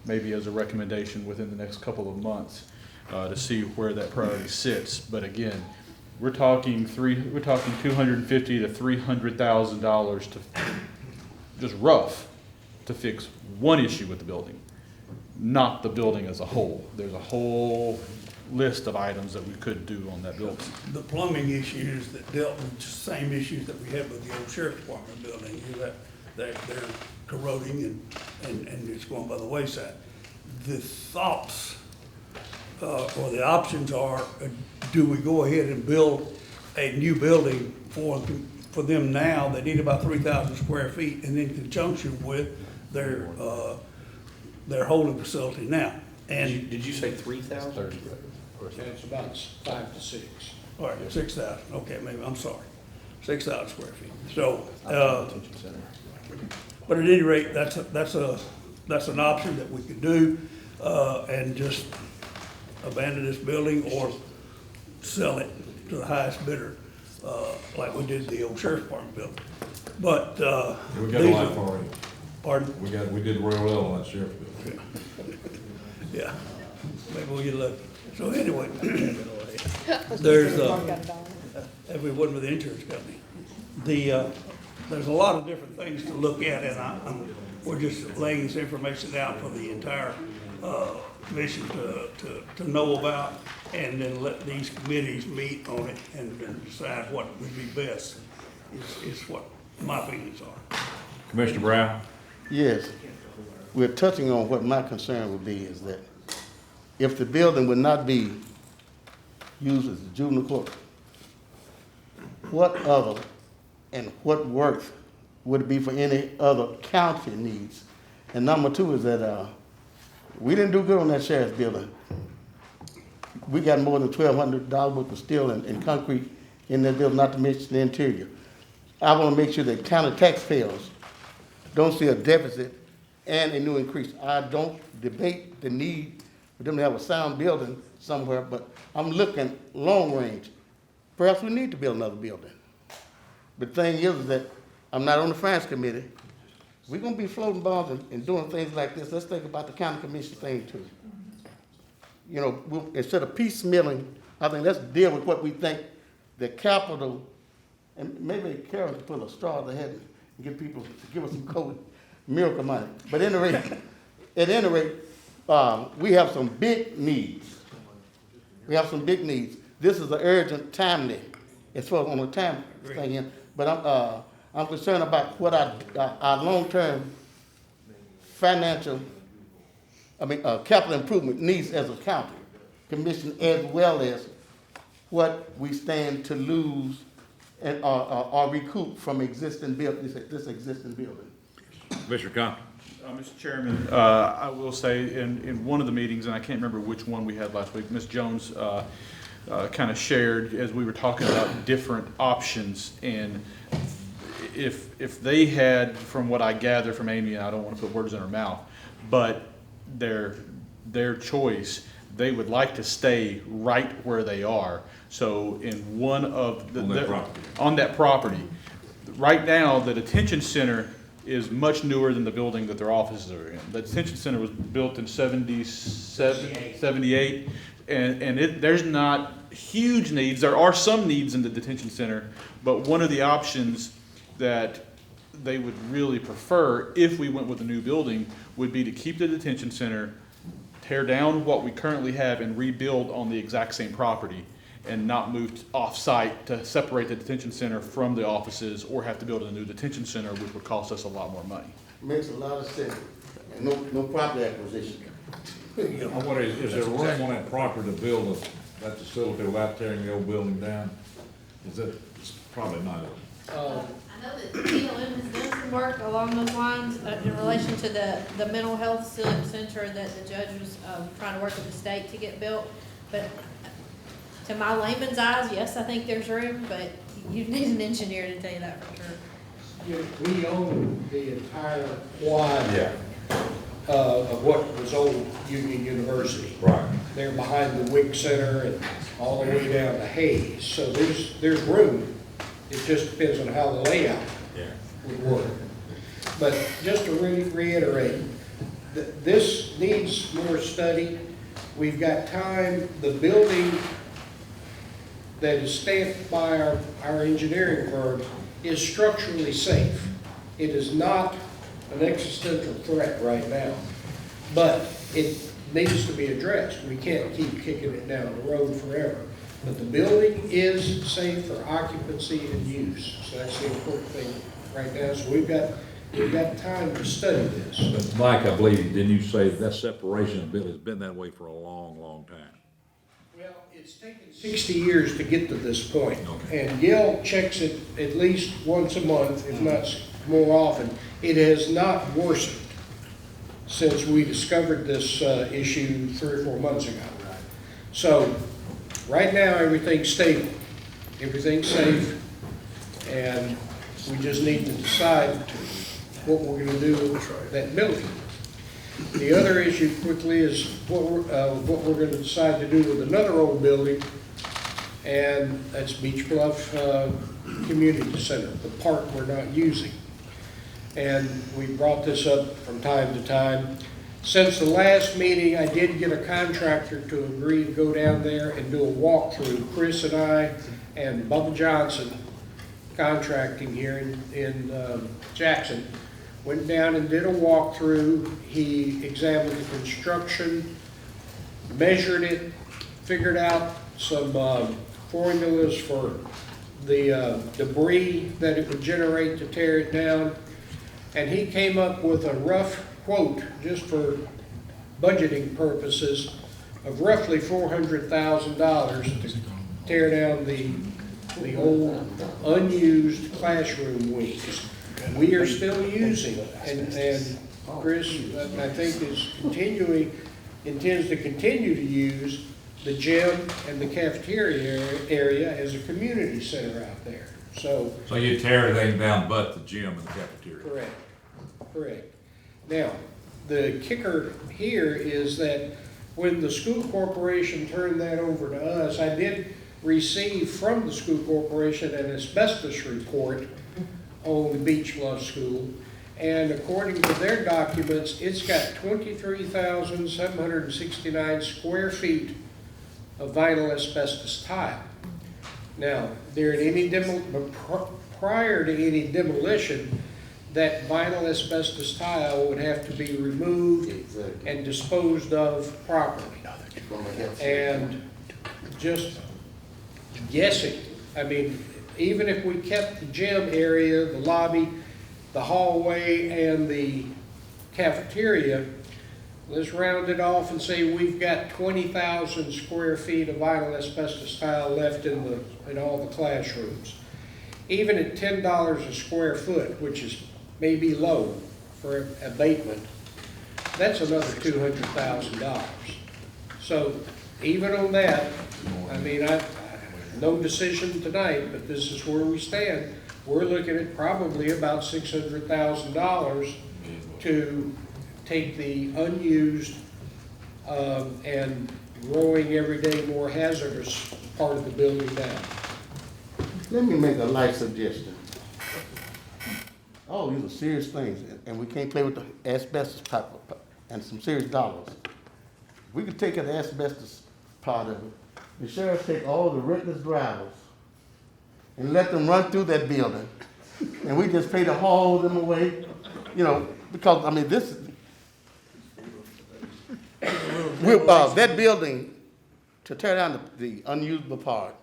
maybe as a recommendation within the next couple of months to see where that priority sits. But again, we're talking $250,000 to $300,000 to just rough to fix one issue with the building, not the building as a whole. There's a whole list of items that we could do on that building. The plumbing issues that dealt with the same issues that we had with the old sheriff's department building, is that they're corroding and it's going by the wayside. The thoughts or the options are, do we go ahead and build a new building for them now? They need about 3,000 square feet, and in conjunction with their holding facility now. And Did you say 3,000? It's about 5 to 6. all right, 6,000. Okay, maybe I'm sorry, 6,000 square feet. So, but at any rate, that's an option that we could do, and just abandon this building or sell it to the highest bidder, like we did the old sheriff's department building. But We got a lot for it. Pardon? We did real well on that sheriff's building. Yeah, maybe we'll get lucky. So anyway, there's, if we wouldn't with the insurance company, there's a lot of different things to look at, and we're just laying this information out for the entire commission to know about, and then let these committees meet on it and then decide what would be best, is what my feelings are. Commissioner Brown? Yes, we're touching on what my concern would be, is that if the building would not be used as a juvenile court, what other and what worth would it be for any other county needs? And number two is that we didn't do good on that sheriff's building. We got more than $1,200 worth of steel and concrete in that building, not to mention the interior. I want to make sure that county taxpayers don't see a deficit and a new increase. I don't debate the need for them to have a sound building somewhere, but I'm looking long range. Perhaps we need to build another building. But the thing is that I'm not on the finance committee. We're going to be floating bonds and doing things like this. Let's think about the county commission thing too. You know, instead of piecemealing, I think let's deal with what we think the capital, and maybe Karen can put a straw in the head and get people to give us some COVID miracle money. But at any rate, we have some big needs. We have some big needs. This is an urgent, timely, as far as on the time thing here. But I'm concerned about what our long-term financial, capital improvement needs as a county commission, as well as what we stand to lose and or recoup from this existing building. Mr. Compton. Mr. Chairman, I will say in one of the meetings, and I can't remember which one we had last week, Ms. Jones kind of shared as we were talking about different options, and if they had, from what I gather from Amy, and I don't want to put words in her mouth, but their choice, they would like to stay right where they are. So in one of on that property, right now the detention center is much newer than the building that their offices are in. The detention center was built in 78, and there's not huge needs. There are some needs in the detention center, but one of the options that they would really prefer if we went with a new building would be to keep the detention center, tear down what we currently have, and rebuild on the exact same property. and not moved off-site to separate the detention center from the offices or have to build a new detention center, which would cost us a lot more money. Makes a lot of sense. And no property acquisition. I wonder, is there room on that property to build that facility without tearing the old building down? Is it, it's probably not. I know that BLM has done some work along those lines in relation to the mental health center that the judge was trying to work with the state to get built. But to my layman's eyes, yes, I think there's room, but you need an engineer to tell you that for sure. We own the entire quad of what was old Union University. Right. They're behind the WIC Center and all the way down to Hayes. So there's room. It just depends on how the layout would work. But just to reiterate, this needs more study. We've got time. The building that is stamped by our engineering firm is structurally safe. It is not an existential threat right now, but it needs to be addressed. We can't keep kicking it down the road forever. But the building is safe for occupancy and use, so that's the important thing right now. So we've got time to study this. But Mike, I believe, didn't you say that separation of buildings has been that way for a long, long time? Well, it's taken 60 years to get to this point, and Gil checks it at least once a month, if not more often. It has not worsened since we discovered this issue 3 or 4 months ago. So right now, everything's stable, everything's safe, and we just need to decide what we're going to do with that building. The other issue quickly is what we're going to decide to do with another old building, and that's Beach Bluff Community Center, the park we're not using. And we brought this up from time to time. Since the last meeting, I did get a contractor to agree to go down there and do a walkthrough. Chris and I and Bubba Johnson, contracting here in Jackson, went down and did a walkthrough. He examined the construction, measured it, figured out some formulas for the debris that it would generate to tear it down. And he came up with a rough quote, just for budgeting purposes, of roughly $400,000 to tear down the old unused classroom wings. We are still using, and Chris, I think, intends to continue to use the gym and the cafeteria area as a community center out there. So you tear everything down but the gym and the cafeteria? Correct. Now, the kicker here is that when the school corporation turned that over to us, I did receive from the school corporation an asbestos report on the Beach Bluff School, and according to their documents, it's got 23,769 square feet of vinyl asbestos tile. Now, prior to any demolition, that vinyl asbestos tile would have to be removed and disposed of properly. And just guessing, I mean, even if we kept the gym area, the lobby, the hallway, and the cafeteria, let's round it off and say we've got 20,000 square feet of vinyl asbestos tile left in all the classrooms. Even at $10 a square foot, which is maybe low for abatement, that's another $200,000. So even on that, I mean, no decision tonight, but this is where we stand. We're looking at probably about $600,000 to take the unused and growing every day more hazardous part of the building down. Let me make a light suggestion. Oh, these are serious things, and we can't play with the asbestos type of, and some serious dollars. We could take the asbestos part of it. The sheriff take all the reckless drivers and let them run through that building, and we just pay to haul them away, because, I mean, this, that building to tear down the unusable part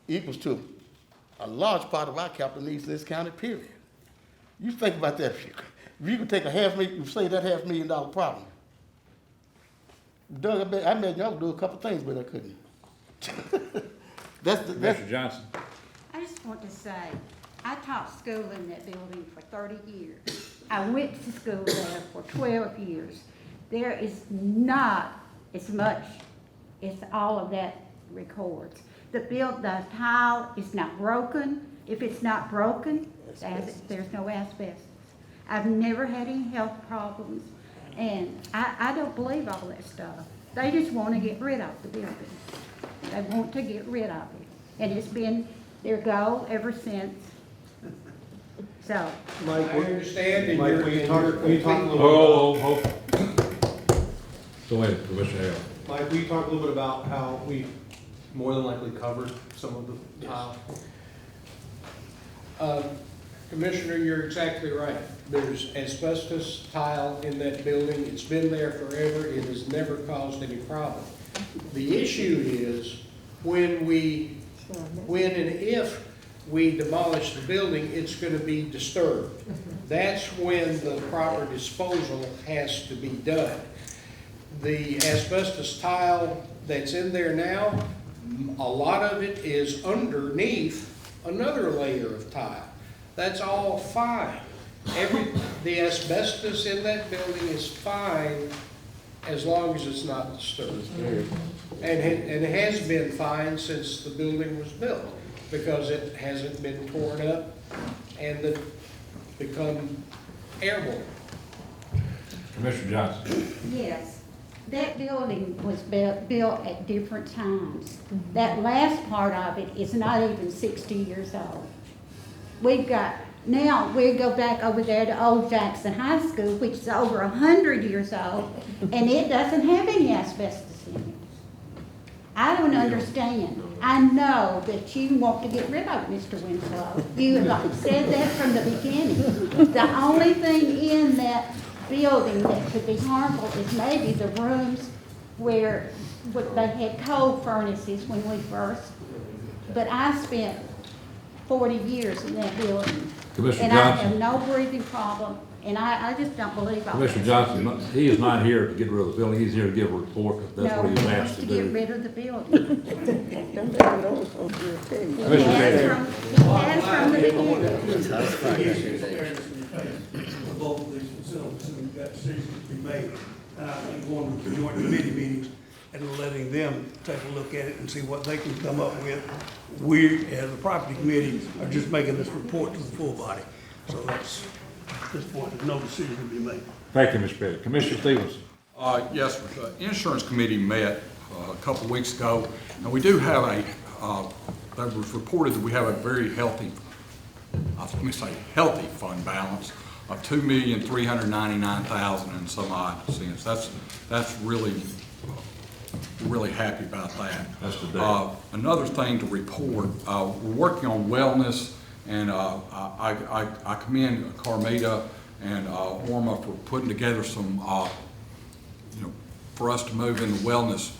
equals to a large part of our capital needs in this county, period. You think about that. If you could take a say that $500,000 problem. Doug, I imagine y'all could do a couple things with it, couldn't you? Mr. Johnson. I just want to say, I taught school in that building for 30 years. I went to school there for 12 years. There is not as much as all of that records. The tile is not broken. If it's not broken, there's no asbestos. I've never had any health problems, and I don't believe all that stuff. They just want to get rid of the building. They want to get rid of it, and it's been their goal ever since. So. Mike, I understand, and Mike, you're. will you talk a little Oh. Go ahead, Commissioner Hale. Mike, will you talk a little bit about how we more than likely covered some of the tile? Commissioner, you're exactly right. There's asbestos tile in that building. It's been there forever. It has never caused any problem. The issue is when and if we demolish the building, it's going to be disturbed. That's when the proper disposal has to be done. The asbestos tile that's in there now, a lot of it is underneath another layer of tile. That's all fine. The asbestos in that building is fine as long as it's not disturbed. And it has been fine since the building was built because it hasn't been torn up and become airborne. Commissioner Johnson. Yes. That building was built at different times. That last part of it is not even 60 years old. We go back over there to Old Jackson High School, which is over 100 years old, and it doesn't have any asbestos in it. I don't understand. I know that you want to get rid of it, Mr. Winslow. You have said that from the beginning. The only thing in that building that could be harmful is maybe the rooms where they had coal furnaces when we first, but I spent 40 years in that building. Commissioner and Johnson. I have no breathing problem, and I just don't believe all Commissioner that. Johnson, he is not here to get rid of the building, he's here to give a report, if that's what he was No, asked he to wants to get do. rid of the building. Commissioner Taylor. He has from the beginning. Both of these facilities, and we've got decisions to be made. And I think going to joint committee meetings and letting them take a look at it and see what they can come up with. We, as a property committee, are just making this report to the full body. So that's, at this point, there's no decision to be made. Thank you, Mr. Pettit. Commissioner Stevens. Yes, the insurance committee met a couple weeks ago, and we do have that was reported that we have a very healthy, let me say healthy fund balance of $2,399,000 and some odd cents. That's really happy about that. That's the day. Another thing to report, we're working on wellness, and I commend Carmita and Orma for putting together some, for us to move in the wellness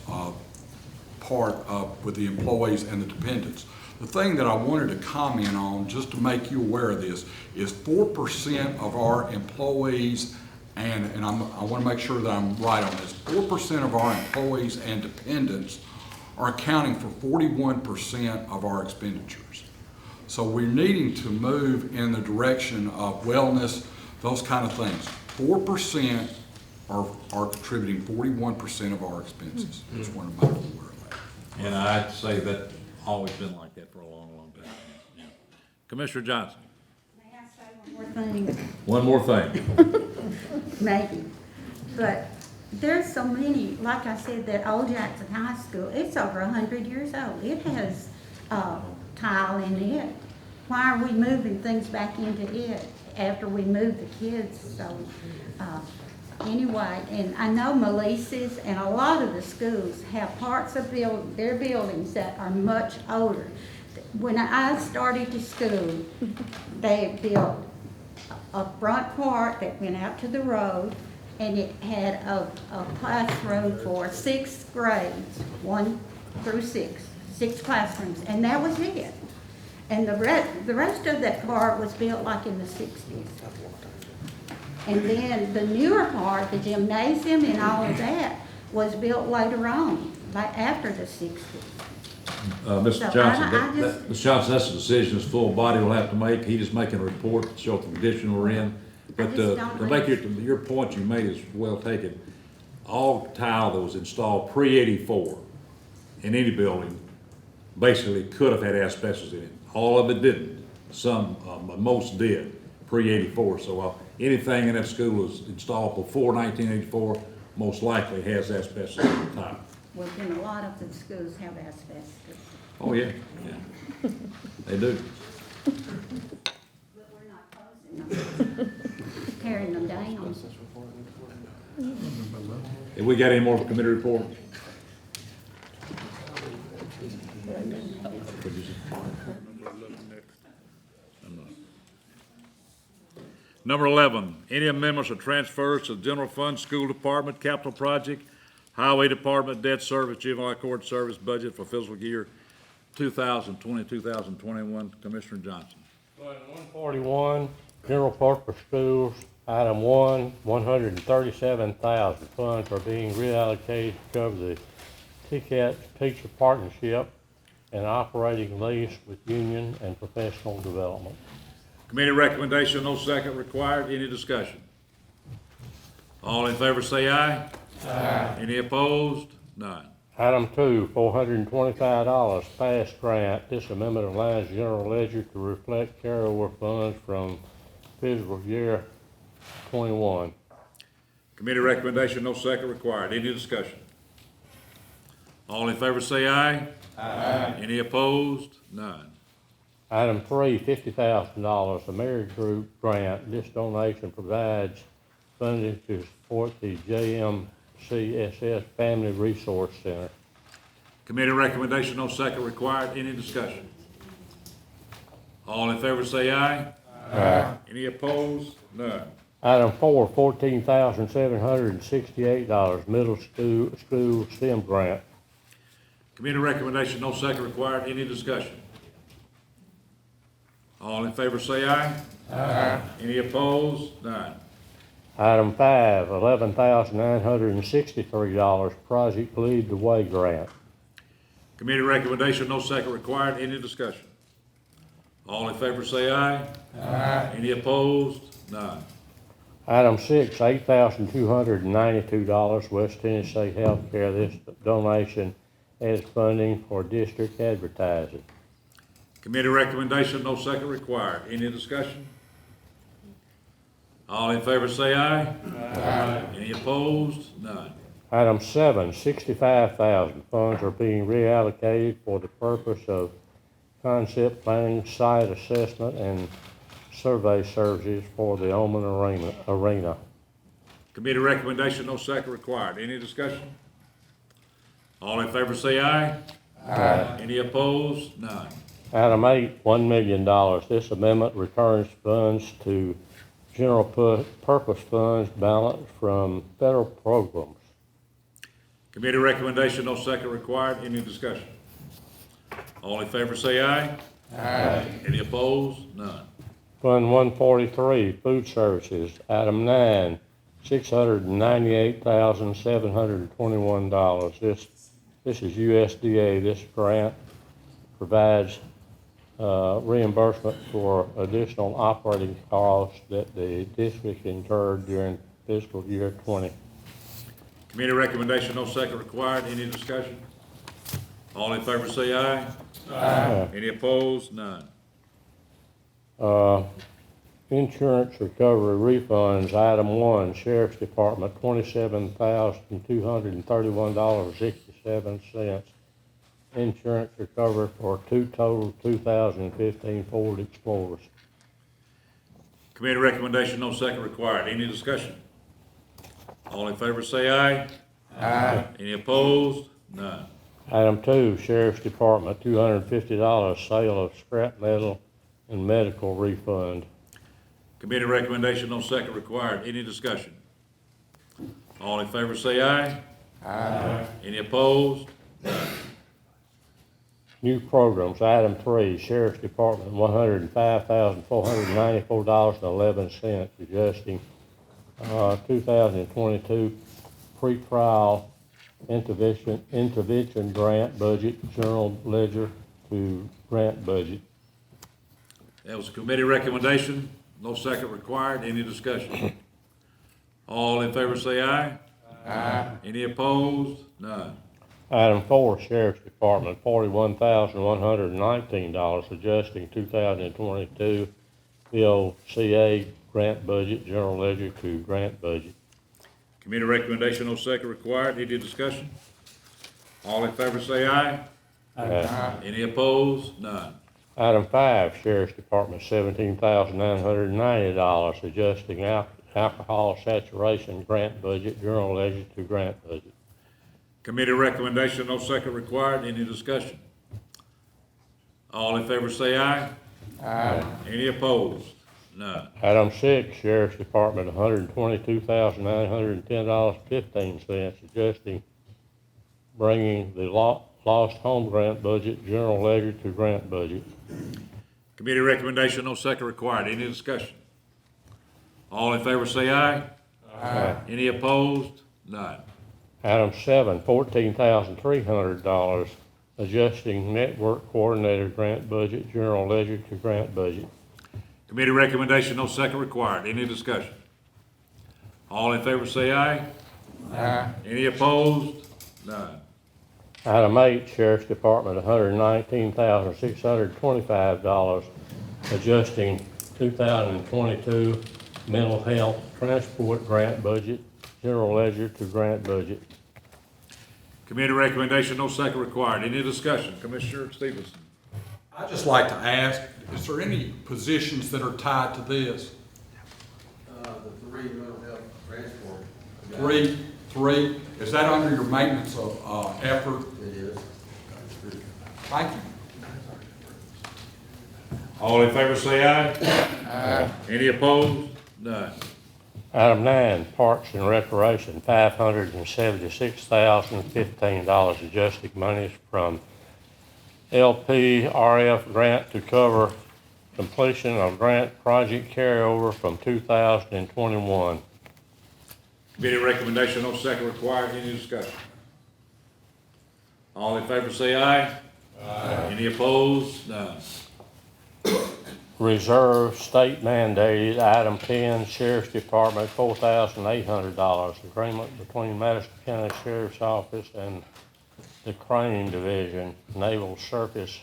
part with the employees and the dependents. The thing that I wanted to comment on, just to make you aware of this, is 4% of our employees, and I want to make sure that I'm right on this, 4% of our employees and dependents are accounting for 41% of our expenditures. So we're needing to move in the direction of wellness, those kind of things. 4% are contributing 41% of our expenses. Just want to make you aware of that. And I'd say that's always been like that for a long, long time. Yeah. Commissioner Johnson. May I say one more thing? One more thing. Maybe. But there's so many, like I said, that Old Jackson High School, it's over 100 years old. It has tile in it. Why are we moving things back into it after we move the kids? So anyway, and I know Melissa's and a lot of the schools have parts of their buildings that are much older. When I started to school, they built a front part that went out to the road, and it had a classroom for 6th grades, 1 through 6 classrooms, and that was it. And the rest of that part was built like in the 60s. And then the newer part, the gymnasium and all of that, was built later on, like after the 60s. Mr. So Johnson, I just- Mr. Johnson, that's a decision his full body will have to make. He's just making a report to show the condition we're in. But just to don't make your point you made is well taken. All tile that was installed pre-84 in any building basically could have had asbestos in it. All of it didn't. Some, most did, pre-84. So anything in that school was installed before 1984 most likely has asbestos in the tile. Well, then a lot of the schools have asbestos. Oh, yeah, yeah. They do. But we're not closing them, tearing them down. Have we got any more committee report? Number 11, any amendments or transfers to the general fund, school department, capital project, highway department, debt service, juvenile court service budget for fiscal year 2020, 2021. Commissioner Johnson. Fund 141, general purpose schools, item 1, 137,000 funds are being reallocated to cover the TCAT teacher partnership and operating lease with union and professional development. Committee recommendation, no second required. Any discussion? All in favor say aye. Aye. Any opposed? None. Item 2, $425 past grant. This amendment aligns general ledger to reflect carryover funds from fiscal year 21. Committee recommendation, no second required. Any discussion? All in favor say aye. Aye. Any opposed? None. Item 3, $50,000, Amerigroup grant. This donation provides funding to support the JMCSS Family Resource Center. Committee recommendation, no second required. Any discussion? All in favor say aye. Aye. Any opposed? None. Item 4, $14,768, middle school STEM grant. Committee recommendation, no second required. Any discussion? All in favor say aye. Aye. Any opposed? None. Item 5, $11,963, Project Lead the Way grant. Committee recommendation, no second required. Any discussion? All in favor say aye. Aye. Any opposed? None. Item 6, $8,292, West Tennessee Healthcare. This donation as funding for district advertising. Committee recommendation, no second required. Any discussion? All in favor say aye. Aye. Any opposed? None. Item 7, $65,000, funds are being reallocated for the purpose of concept planning, site assessment, and survey services for the Oman Arena. Committee recommendation, no second required. Any discussion? All in favor say aye. Aye. Any opposed? None. Item 8, $1 million. This amendment returns funds to general purpose funds balance from federal programs. Committee recommendation, no second required. Any discussion? All in favor say aye. Aye. Any opposed? None. Fund 143, food services. Item 9, $698,721. This is USDA. This grant provides reimbursement for additional operating costs that the district incurred during fiscal year 20. Committee recommendation, no second required. Any discussion? All in favor say aye. Aye. Any opposed? None. Insurance recovery refunds. Item 1, Sheriff's Department, $27,231.67. Insurance recovery for two total 2015 Ford Explorers. Committee recommendation, no second required. Any discussion? All in favor say aye. Aye. Any opposed? None. Item 2, Sheriff's Department, $250 sale of scrap metal and medical refund. Committee recommendation, no second required. Any discussion? All in favor say aye. Aye. Any opposed? None. New programs, item 3, Sheriff's Department, $105,494.11, adjusting 2022 pre-trial intervention grant budget, general ledger to grant budget. That was a committee recommendation. No second required. Any discussion? All in favor say aye. Aye. Any opposed? None. Item 4, Sheriff's Department, $41,119, adjusting 2022 VOCA grant budget, general ledger to grant budget. Committee recommendation, no second required. Any discussion? All in favor say aye. Aye. Any opposed? None. Item 5, Sheriff's Department, $17,990, adjusting alcohol saturation grant budget, general ledger to grant budget. Committee recommendation, no second required. Any discussion? All in favor say aye. Aye. Any opposed? None. Item 6, Sheriff's Department, $122,910.15, adjusting, bringing the lost home grant budget, general ledger to grant budget. Committee recommendation, no second required. Any discussion? All in favor say aye. Aye. Any opposed? None. Item 7, $14,300, adjusting network coordinator grant budget, general ledger to grant budget. Committee recommendation, no second required. Any discussion? All in favor say aye. Aye. Any opposed? None. Item 8, Sheriff's Department, $119,625, adjusting 2022 mental health transport grant budget, general ledger to grant budget. Committee recommendation, no second required. Any discussion? Commissioner Stevenson. I'd just like to ask, is there any positions that are tied to this? The 3 mental health transport. Three, is that under your maintenance of effort? It is. Thank you. All in favor say aye. Aye. Any opposed? None. Item 9, Parks and Recreation, $576,015, adjusting monies from LPRF grant to cover completion of grant project carryover from 2021. Committee recommendation, no second required. Any discussion? All in favor say aye. Aye. Any opposed? None. Reserve state mandated, item 10, Sheriff's Department, $4,800, agreement between Madison County Sheriff's Office and the Crane Division, Naval Surface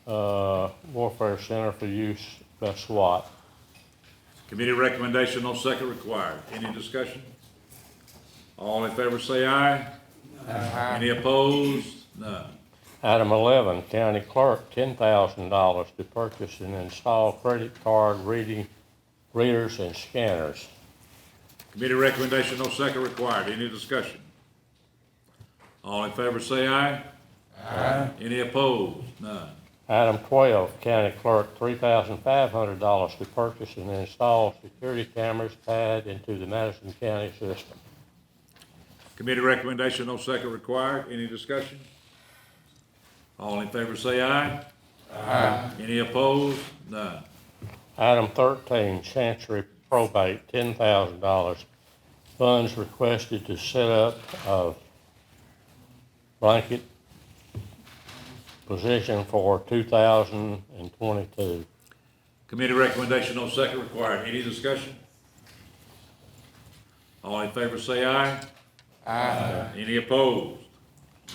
Warfare Center for use by SWAT. Committee recommendation, no second required. Any discussion? All in favor say aye. Aye. Any opposed? None. Item 11, County Clerk, $10,000 to purchase and install credit card readers and scanners. Committee recommendation, no second required. Any discussion? All in favor say aye. Aye. Any opposed? None. Item 12, County Clerk, $3,500 to purchase and install security cameras tied into the Madison County system. Committee recommendation, no second required. Any discussion? All in favor say aye. Aye. Any opposed? None. Item 13, Chancery Probate, $10,000. Funds requested to set up a blanket position for 2022. Committee recommendation, no second required. Any discussion? All in favor say aye. Aye. Any opposed?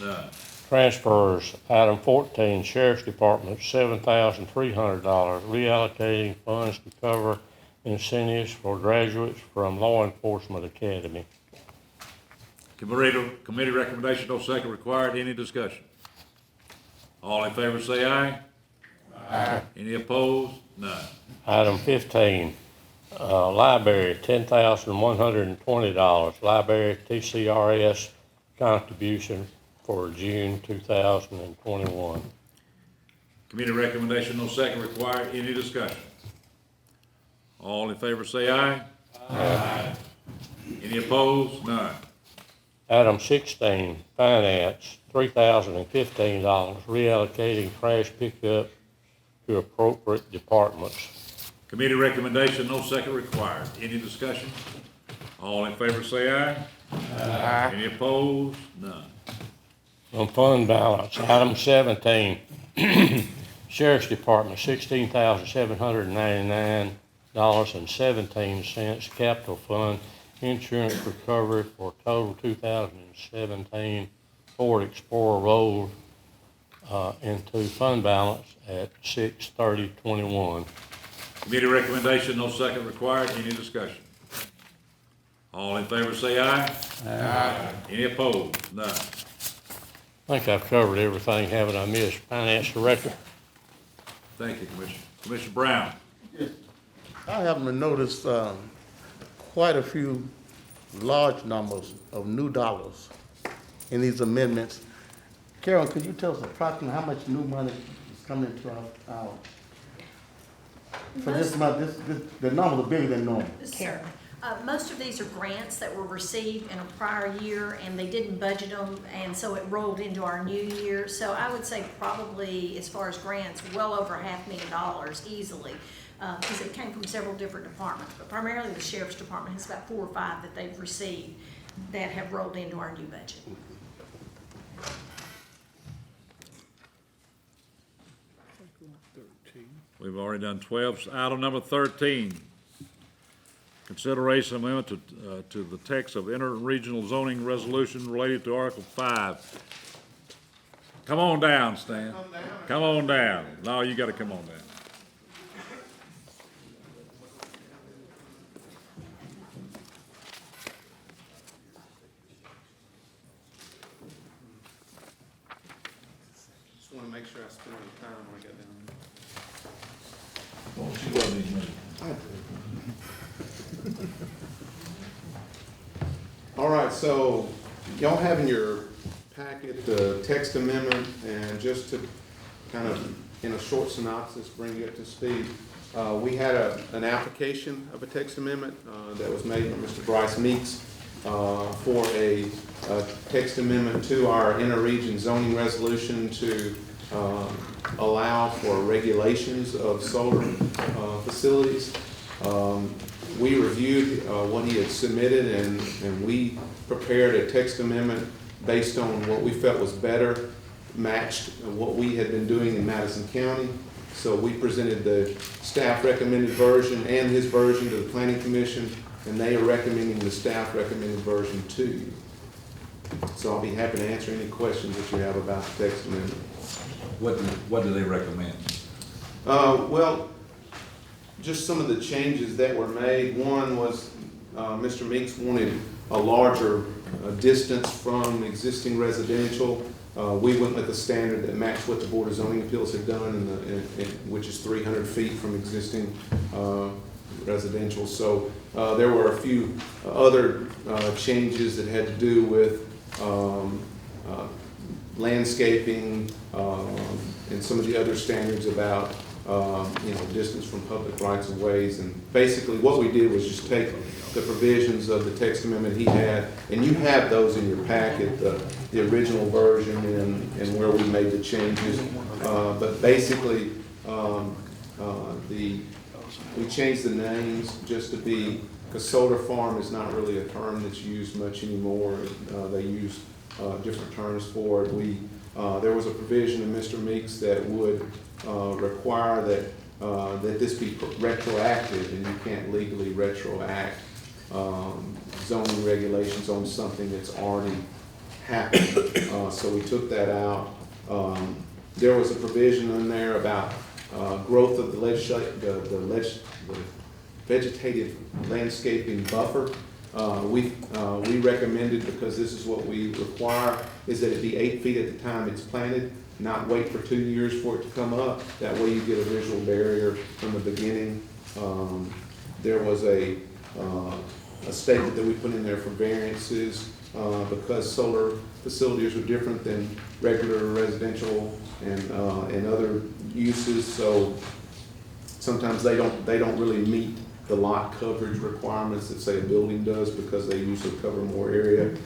None. Transfers, item 14, Sheriff's Department, $7,300, reallocating funds to cover incentives for graduates from Law Enforcement Academy. Committee recommendation, no second required. Any discussion? All in favor say aye. Aye. Any opposed? None. Item 15, library, $10,120, library TCRS contribution for June 2021. Committee recommendation, no second required. Any discussion? All in favor say aye. Aye. Any opposed? None. Item 16, finance, $3,015, reallocating trash pickup to appropriate departments. Committee recommendation, no second required. Any discussion? All in favor say aye. Aye. Any opposed? None. On fund balance, item 17, Sheriff's Department, $16,799.17, capital fund, insurance recovery for total 2017 Ford Explorer rolled into fund balance at 6/30/21. Committee recommendation, no second required. Any discussion? All in favor say aye. Aye. Any opposed? None. I think I've covered everything, haven't I, Ms. Finance Director? Thank you, Commissioner. Commissioner Brown. I happen to notice quite a few large numbers of new dollars in these amendments. Carol, could you tell us approximately how much new money is coming into our for this month? The numbers are bigger than normal. Sure. Most of these are grants that were received in a prior year, and they didn't budget them, and so it rolled into our new year. So I would say probably, as far as grants, well over $500,000 easily, because it came from several different departments. But primarily the Sheriff's Department has about 4 or 5 that they've received that have rolled into our new budget. We've already done 12. Item number 13. Consideration amendment to the text of interregional zoning resolution related to Article 5. Come on down, Stan. Come on down. No, you gotta come on down. Just wanna make sure I spend any time when I get down there. Won't you go to these meetings? All right, so y'all have in your packet the text amendment, and just to kind of, in a short synopsis, bring you up to speed, we had an application of a text amendment that was made by Mr. Bryce Meeks for a text amendment to our interregion zoning resolution to allow for regulations of solar facilities. We reviewed what he had submitted, and we prepared a text amendment based on what we felt was better, matched what we had been doing in Madison County. So we presented the staff recommended version and his version to the Planning Commission, and they are recommending the staff recommended version to you. So I'll be happy to answer any questions that you have about the text amendment. What do they recommend? Well, just some of the changes that were made. One was Mr. Meeks wanted a larger distance from existing residential. We went with a standard that matched what the Board of Zoning Appeals had done, which is 300 feet from existing residential. So there were a few other changes that had to do with landscaping and some of the other standards about distance from public rights of ways. And basically what we did was just take the provisions of the text amendment he had, and you have those in your packet, the original version and where we made the changes. But basically, we changed the names just to be, because solar farm is not really a term that's used much anymore. They use different terms for it. There was a provision in Mr. Meeks that would require that this be retroactive, and you can't legally retroact zoning regulations on something that's already happened. So we took that out. There was a provision in there about growth of the vegetative landscaping buffer. We recommended, because this is what we require, is that it be 8 feet at the time it's planted, not wait for 2 years for it to come up. That way you get a visual barrier from the beginning. There was a statement that we put in there for variances because solar facilities are different than regular residential and other uses. So sometimes they don't really meet the lot coverage requirements that say a building does, because they usually cover more area.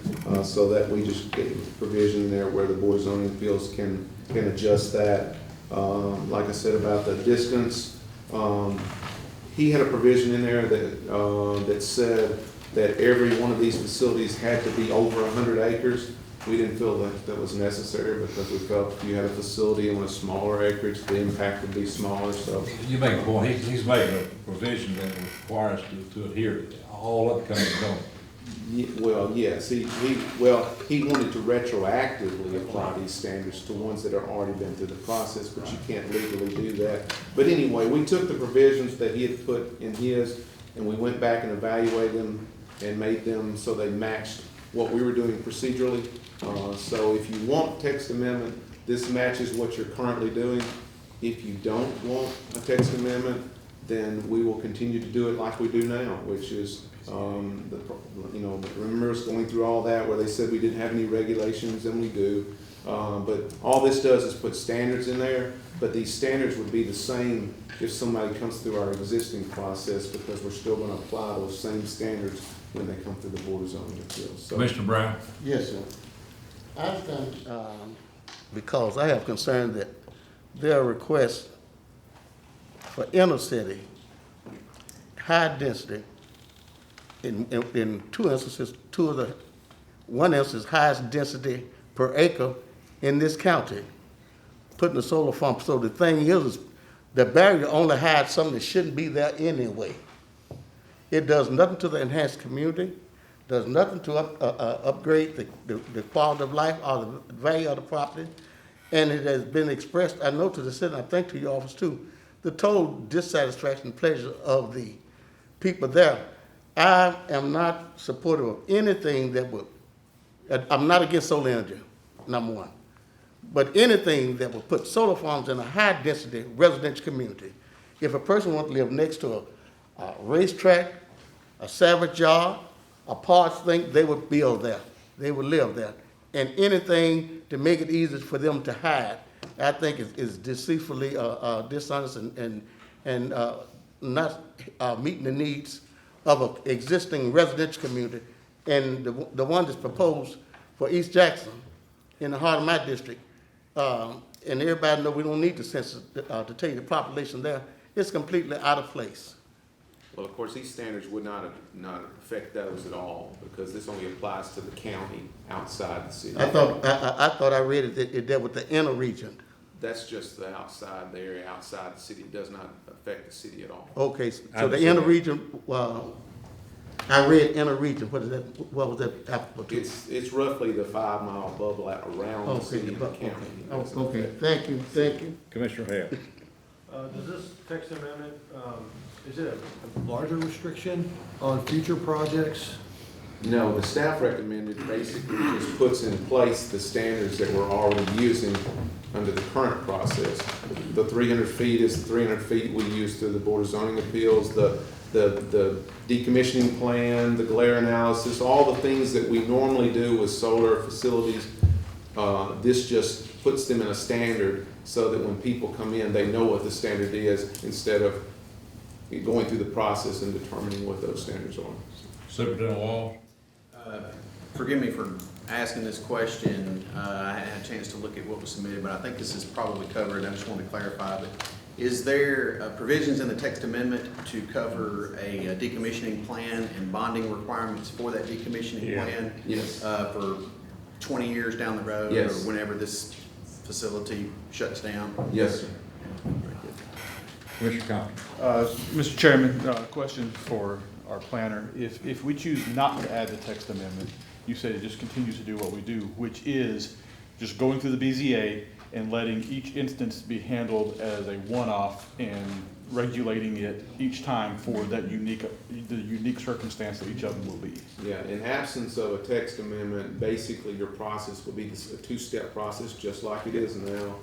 So that we just get provision there where the Board of Zoning Appeals can adjust that. Like I said about the distance, he had a provision in there that, that said that every one of these facilities had to be over 100 acres. We didn't feel that was necessary because we felt if you had a facility on a smaller acreage, the impact would be smaller, so. You make a point, he's making a provision that requires to adhere to all other counties don't. Well, yes, he wanted to retroactively apply these standards to ones that have already been through the process, but you can't legally do that. But anyway, we took the provisions that he had put in his, and we went back and evaluated them and made them so they matched what we were doing procedurally. So if you want text amendment, this matches what you're currently doing. If you don't want a text amendment, then we will continue to do it like we do now, which is, remember us going through all that where they said we didn't have any regulations, and we do. But all this does is put standards in there, but these standards would be the same if somebody comes through our existing process, because we're still gonna apply those same standards when they come through the Board of Zoning Appeals. So, Commissioner Brown? Yes, sir. I've done, because I have concern that there are requests for inner city, high density, in two instances, one instance, highest density per acre in this county, putting a solar farm. So the thing is the barrier only hides something that shouldn't be there anyway. It does nothing to the enhanced community, does nothing to upgrade the quality of life or the value of the property. And it has been expressed, I know to the city, I think to your office too, the total dissatisfaction and pleasure of the people there. I am not supportive of anything that would, I'm not against solar energy, number one. But anything that would put solar farms in a high density residential community. If a person wants to live next to a racetrack, a salvage yard, a parts thing, they would build there. They would live there. And anything to make it easier for them to hide, I think is deceitfully dishonest and not meeting the needs of an existing residential community. And the one that's proposed for East Jackson in the heart of my district, and everybody knows we don't need the census to tell you the population there, it's completely out of place. well, of course, these standards would not affect those at all, because this only applies to the county outside the city. I thought I read it dealt with the inner region. That's just the outside, the area outside the city. It does not affect the city at all. Okay, so the inner region, I read inner region, what was that applicable to? It's roughly the 5 mile bubble around the city and the county. Okay, thank you. Commissioner Hale? Does this text amendment, is it a larger restriction on future projects? No, the staff recommended basically just puts in place the standards that we're already using under the current process. The 300 feet is the 300 feet we use through the Board of Zoning Appeals, the decommissioning plan, the glare analysis, all the things that we normally do with solar facilities. This just puts them in a standard so that when people come in, they know what the standard is instead of going through the process and determining what those standards are. Superintendent Walls? Forgive me for asking this question. I hadn't had a chance to look at what was submitted, but I think this is probably covered. I just wanted to clarify. But is there provisions in the text amendment to cover a decommissioning plan and bonding requirements for that decommissioning plan? Yes. For 20 years down the road, yes, or whenever this facility shuts down? Yes, sir. Commissioner Compton? Mr. Chairman, question for our planner. If we choose not to add the text amendment, you said it just continues to do what we do, which is just going through the BZA and letting each instance be handled as a one-off and regulating it each time for that the unique circumstance that each of them will be. Yeah, in absence of a text amendment, basically your process would be a two-step process, just like it is now.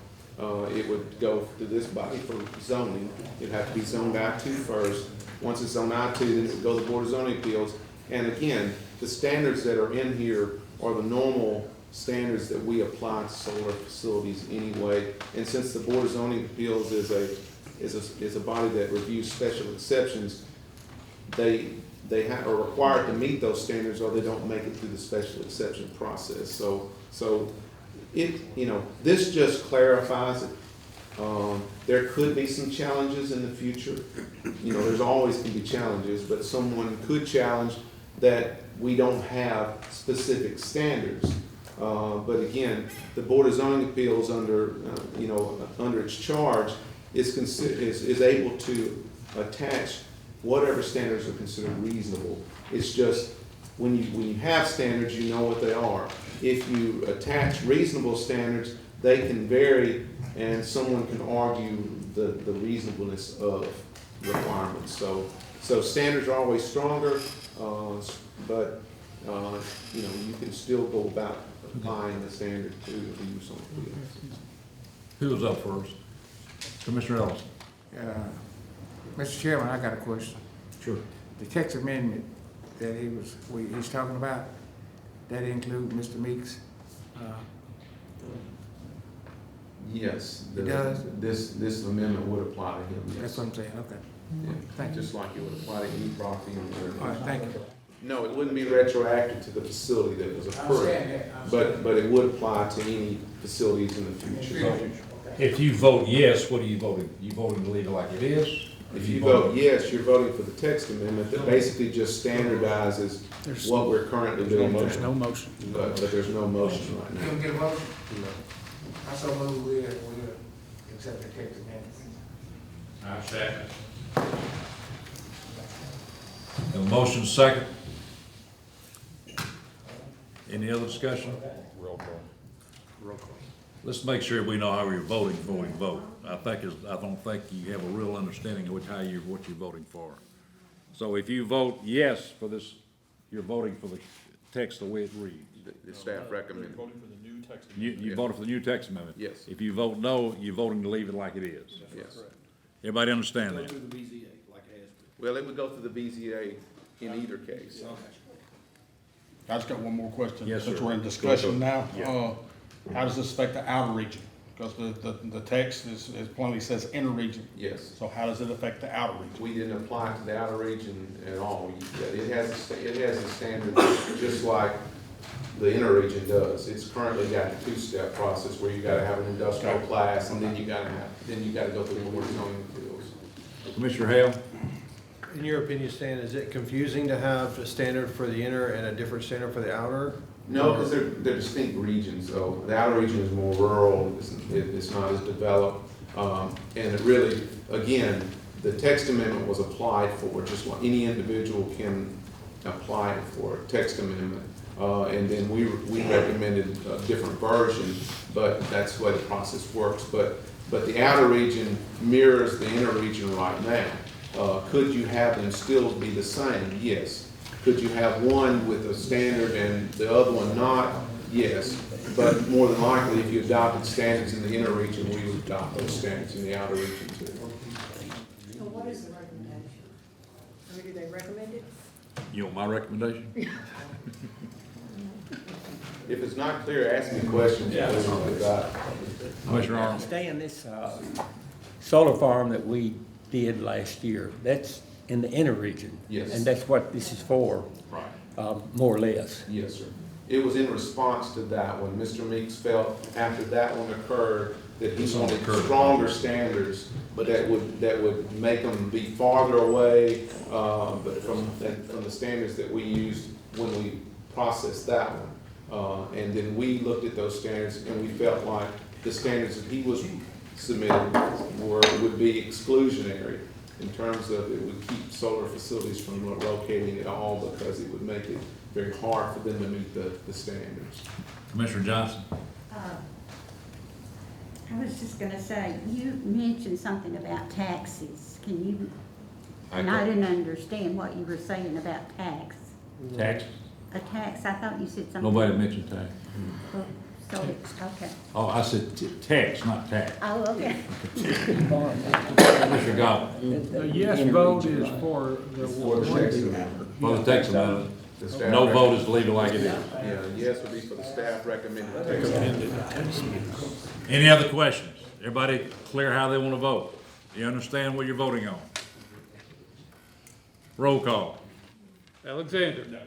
It would go to this body for zoning. It'd have to be zoned I-2 first. Once it's zoned I-2, then it would go to the Board of Zoning Appeals. And again, the standards that are in here are the normal standards that we apply to solar facilities anyway. And since the Board of Zoning Appeals is a body that reviews special exceptions, are required to meet those standards or they don't make it through the special exception process. So it, this just clarifies it. There could be some challenges in the future. There's always going to be challenges, but someone could challenge that we don't have specific standards. But again, the Board of Zoning Appeals under its charge is able to attach whatever standards are considered reasonable. It's just when you have standards, you know what they are. If you attach reasonable standards, they can vary, and someone can argue the reasonableness of requirements. So standards are always stronger, but you can still go about applying the standard to the use on the field. Who was up first? Commissioner Ellison. Mr. Chairman, I got a question. Sure. The text amendment that he's talking about, that include Mr. Meeks? Yes. It does? This amendment would apply to him, yes. That's what I'm saying, okay. Yeah, Thank you. just like it would apply to any property owner. All right, thank you. No, it wouldn't be retroactive to the facility that was approved, understand. but it would apply to any facilities in the future. If you vote yes, what are you voting? You voting to leave it like it is? If you vote yes, you're voting for the text amendment that basically just standardizes what we're currently doing. There's no motion. But there's no motion right You now. gonna get a motion? I so move we'll accept the text amendment. I second. The motion second. Any other discussion? Roll call. Roll call. Let's make sure we know how we're voting before we vote. I don't think you have a real understanding of what you're voting for. So if you vote yes for this, you're voting for the text the way it reads. The staff recommended. Voting for the new text. You voted for the new text amendment? Yes. If you vote no, you're voting to leave it like it is? Yes. Everybody understand that? Well, it would go through the BZA in either case. I just got one more question. Yes, Since sir. we're in discussion now, Yeah. how does this affect the outer region? Because the text is plainly says inter-region. Yes. So how does it affect the outer region? We didn't apply it to the outer region at all. It has a standard just like the inner region does. It's currently got a two-step process where you gotta have an industrial class and then you gotta go through the Board of Zoning Appeals. Commissioner Hale? In your opinion, Stan, is it confusing to have a standard for the inner and a different standard for the outer? No, because they're distinct regions, so the outer region is more rural, it's not as developed. And it really, again, the text amendment was applied for, just like any individual can apply for a text amendment. And then we recommended a different version, but that's the way the process works. But the outer region mirrors the inner region right now. Could you have them still be the same? Yes. Could you have one with a standard and the other one not? Yes. But more than likely, if you adopted standards in the inner region, we would adopt those standards in the outer region too. So what is the recommendation? Or do they recommend it? You want my recommendation? If it's not clear, ask me questions. Commissioner Arnold? Stan, this solar farm that we did last year, that's in the inner region. Yes. And that's what this is for, Right. more or less. Yes, sir. It was in response to that one. Mr. Meeks felt after that one occurred that he wanted stronger standards, but that would make them be farther away, but from the standards that we used when we processed that one. And then we looked at those standards and we felt like the standards that he was submitted would be exclusionary in terms of it would keep solar facilities from locating at all because it would make it very hard for them to meet the standards. Commissioner Johnson? I was just gonna say, you mentioned something about taxes. Can you, and I didn't understand what you were saying about tax. Tax? A tax, I thought you said something. Nobody mentioned tax. Oh, so, okay. Oh, I said tax, not tax. Oh, okay. Commissioner Goff? The yes vote is for the text amendment. For the text amendment. No vote is to leave it like it is. Yeah, yes would be for the staff recommended text amendment. Any other questions? Everybody clear how they want to vote? Do you understand what you're voting on? Roll call. Alexander. No.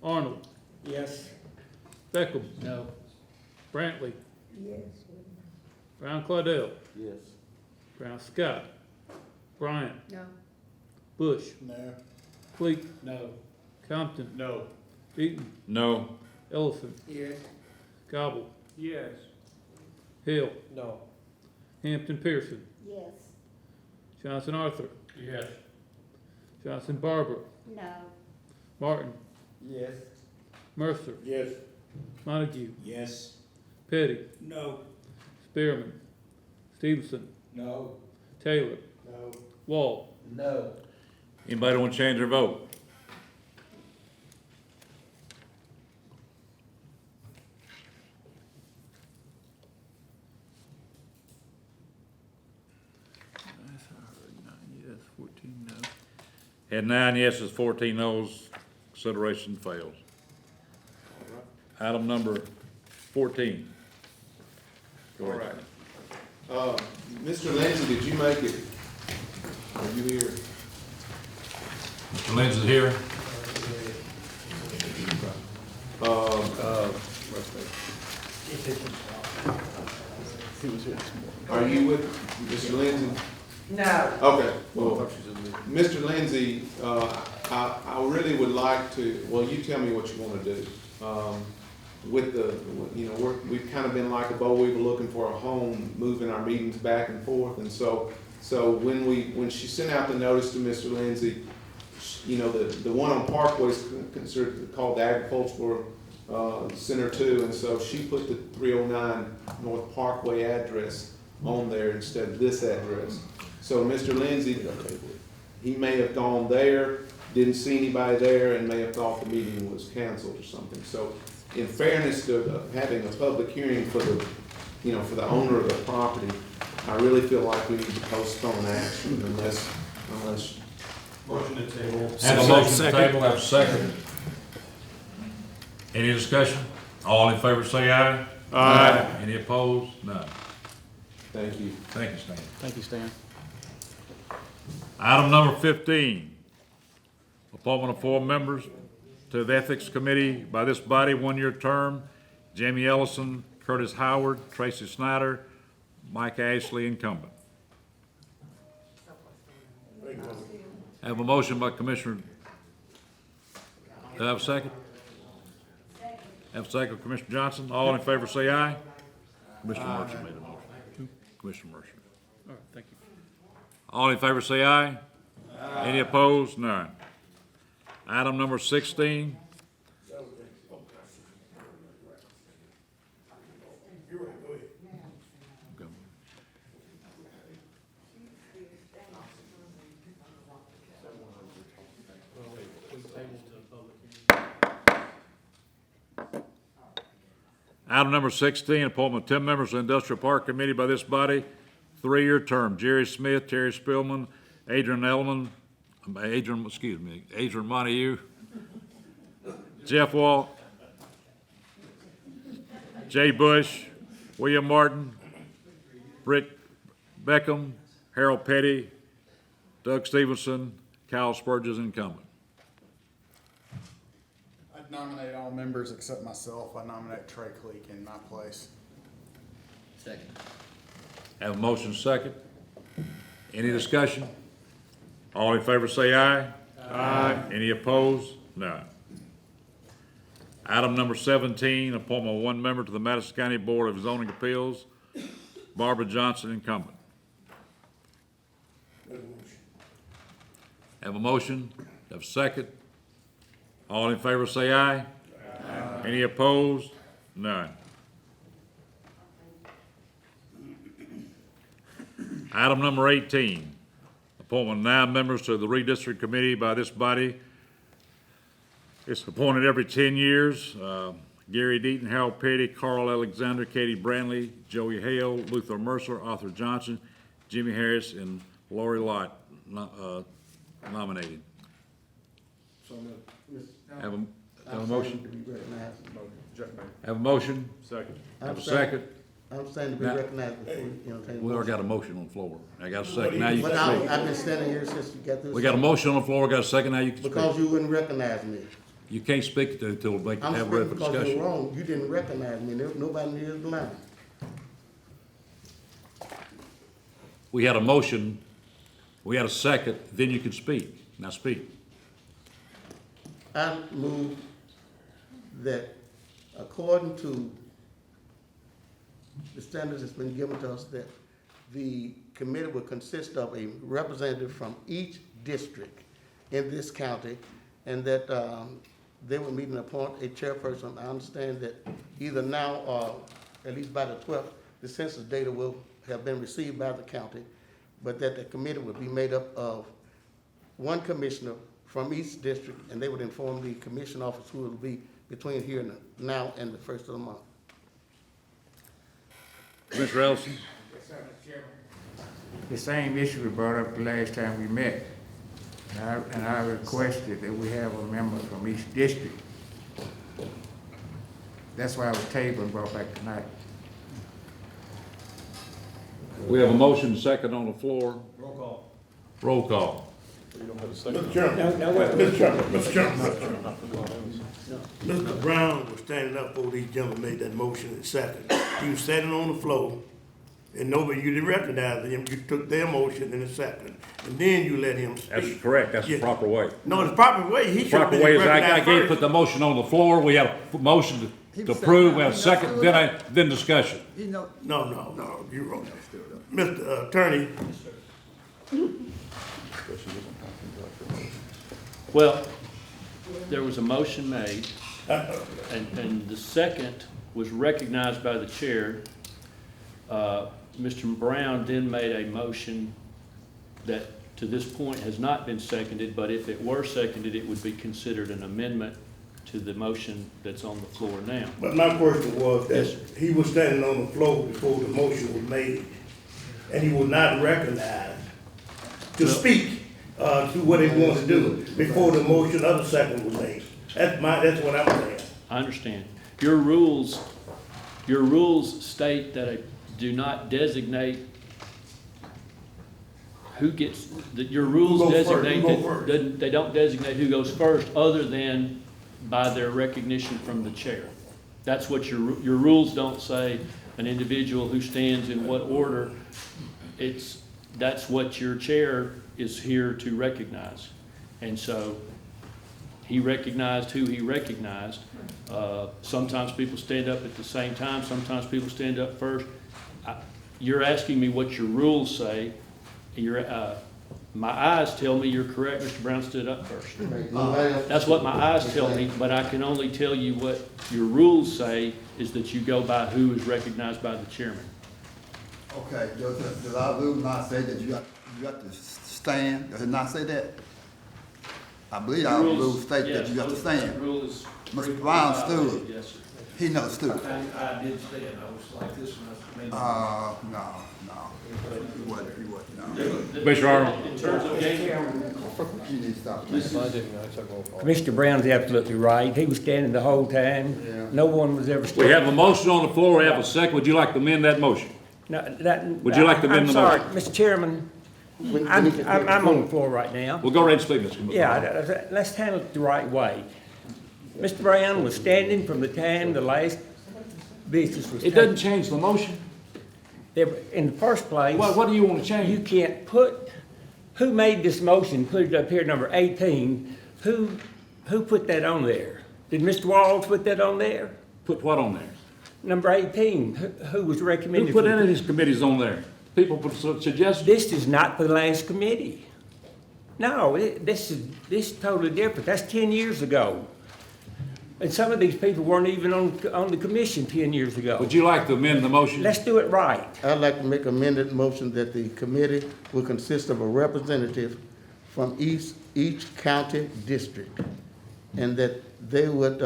Arnold. Yes. Beckham. No. Brantley. Yes. Brown Claudel. Yes. Brown Scott. Bryant. No. Bush. No. Cleek. No. Compton. No. Eaton. No. Ellison. Yes. Gobble. Yes. Hill. No. Hampton Pearson. Yes. Johnson Arthur. Yes. Johnson Barber. No. Martin. Yes. Mercer. Yes. Montague. Yes. Petty. No. Spearman. Stevenson. No. Taylor. No. Wall. No. Anybody want to change their vote? Yes, 14 no. Had 9 yeses, 14 noes, consideration fails. Item number 14. Go All ahead. right. Mr. Lindsay, did you make it? Are you here? Mr. Lindsay here. He was here this morning. Are you with Mr. Lindsay? No. Okay, well, Mr. Lindsay, I really would like to, well, you tell me what you want to do. With the, you know, we've kind of been like a boll weevil looking for a home, moving our meetings back and forth. And so when she sent out the notice to Mr. Lindsay, you know, the one on Parkway is considered, called the Agricultural Center too. And so she put the 309 North Parkway address on there instead of this address. So Mr. Lindsay, he may have gone there, didn't see anybody there, and may have thought the meeting was canceled or something. So in fairness to having a public hearing for the, you know, for the owner of the property, I really feel like we need to postpone action unless. Motion to table. Have a motion to table, have a second. Any discussion? All in favor say aye. Aye. Any opposed? None. Thank you. Thank you, Stan. Thank you, Stan. Item number 15, appointment of 4 members to the Ethics Committee by this body, 1-year term. Jamie Ellison, Curtis Howard, Tracy Snyder, Mike Ashley, incumbent. Have a motion by Commissioner. Do I have a second? Have a second, Commissioner Johnson. All in favor say aye. Commissioner Mercer made a motion. Commissioner Mercer. All right, thank you. All in favor say aye. Any opposed? None. Item number 16. Item number 16, appointment of 10 members to the Industrial Park Committee by this body, 3-year term. Jerry Smith, Terry Spillman, Adrian Montague, Jeff Walt, Jay Bush, William Martin, Britt Beckham, Harold Petty, Doug Stevenson, Kyle Spurgeon, incumbent. I'd nominate all members except myself. I nominate Trey Cleek in my place. Second. Have a motion second. Any discussion? All in favor say aye. Aye. Any opposed? None. Item number 17, appointment of 1 member to the Madison County Board of Zoning Appeals, Barbara Johnson, incumbent. Have a motion, have a second. All in favor say aye. Aye. Any opposed? None. Item number 18, appointment of 9 members to the Redistricting Committee by this body. It's appointed every 10 years. Gary Deaton, Harold Petty, Carl Alexander, Katie Brantley, Joey Hale, Luther Mercer, Arthur Johnson, Jimmy Harris, and Lori Lott nominated. Have a motion? Have a motion? Second. Have a second? I'm saying to be Now- recognized before you entertain. We already got a motion on the floor. I got a second, now you But can speak. I've been standing here since you got this. We got a motion on the floor, we got a second, now you can Because speak. you wouldn't recognize me. You can't speak until we I'm have a speaking because discussion. you're wrong. You didn't recognize me. Nobody near the line. We had a motion, we had a second, then you can speak. Now speak. I move that according to the standards that's been given to us, that the committee will consist of a representative from each district in this county, and that they will meet and appoint a chairperson. I understand that either now or at least by the 12th, the census data will have been received by the county, but that the committee would be made up of one commissioner from each district, and they would inform the commission office who will be between here and now and the first of the month. Mr. Ellison? The same issue was brought up the last time we met, and I requested that we have a member from each district. That's why I was tabled and brought back tonight. We have a motion second on the floor. Roll call. Roll call. Mr. Chairman, Mr. Chairman. Mr. Brown was standing up before these gentlemen made that motion in second. He was standing on the floor, and nobody, you didn't recognize him. You took their motion in a second, and then you let him speak. That's correct, that's the Yeah. proper way. No, the proper way, he The should have proper been way is I recognized gave, first. put the motion on the floor, we have a motion to approve, we have a second, then discussion. No, you're wrong. Mr. Attorney, Well, there was a motion made, and the second was recognized by the chair. Mr. Brown then made a motion that to this point has not been seconded, but if it were seconded, it would be considered an amendment to the motion that's on the floor now. but my question was that Yes. he was standing on the floor before the motion was made, and he was not recognized to speak to what he wanted to do before the motion of the second was made. That's what I'm saying. I understand. Your rules state that do not designate who gets, that your rules Who goes first? designate, Who goes first? that they don't designate who goes first, other than by their recognition from the chair. That's what your rules don't say, an individual who stands in what order. That's what your chair is here to recognize. And so he recognized who he recognized. Sometimes people stand up at the same time, sometimes people stand up first. You're asking me what your rules say. My eyes tell me you're correct, Mr. Brown stood up first. That's what my eyes tell me, but I can only tell you what your rules say, is that you go by who is recognized by the chairman. Okay, does our rule not say that you got to stand? Does it not say that? I believe our rules state that you got to stand. Mr. Brown stood. Yes, sir. He never stood. I did stand, I was like this when I was. No. He wasn't, no. Commissioner Arnold. In terms of gaining. You need to stop. Mr. Brown's absolutely right. He was standing the whole time. No one was ever We standing. have a motion on the floor, we have a second, would you like to amend that motion? Would you like to amend the I'm motion? sorry, Mr. Chairman, I'm on the floor right now. Well, go ahead and speak, Mr. Commissioner. Yeah, let's handle it the right way. Mr. Brown was standing from the time the last business was. It doesn't change the motion. In the first place. What do you want to change? You can't put, who made this motion, put it up here, number 18, who put that on there? Did Mr. Walls put that on there? Put what on there? Number 18, who was recommended? Who put any of these committees on there? People suggest. This is not the last committee. No, this is totally different. That's 10 years ago. And some of these people weren't even on the commission 10 years ago. Would you like to amend the motion? Let's do it right. I'd like to make an amended motion that the committee will consist of a representative from each county district, and that they would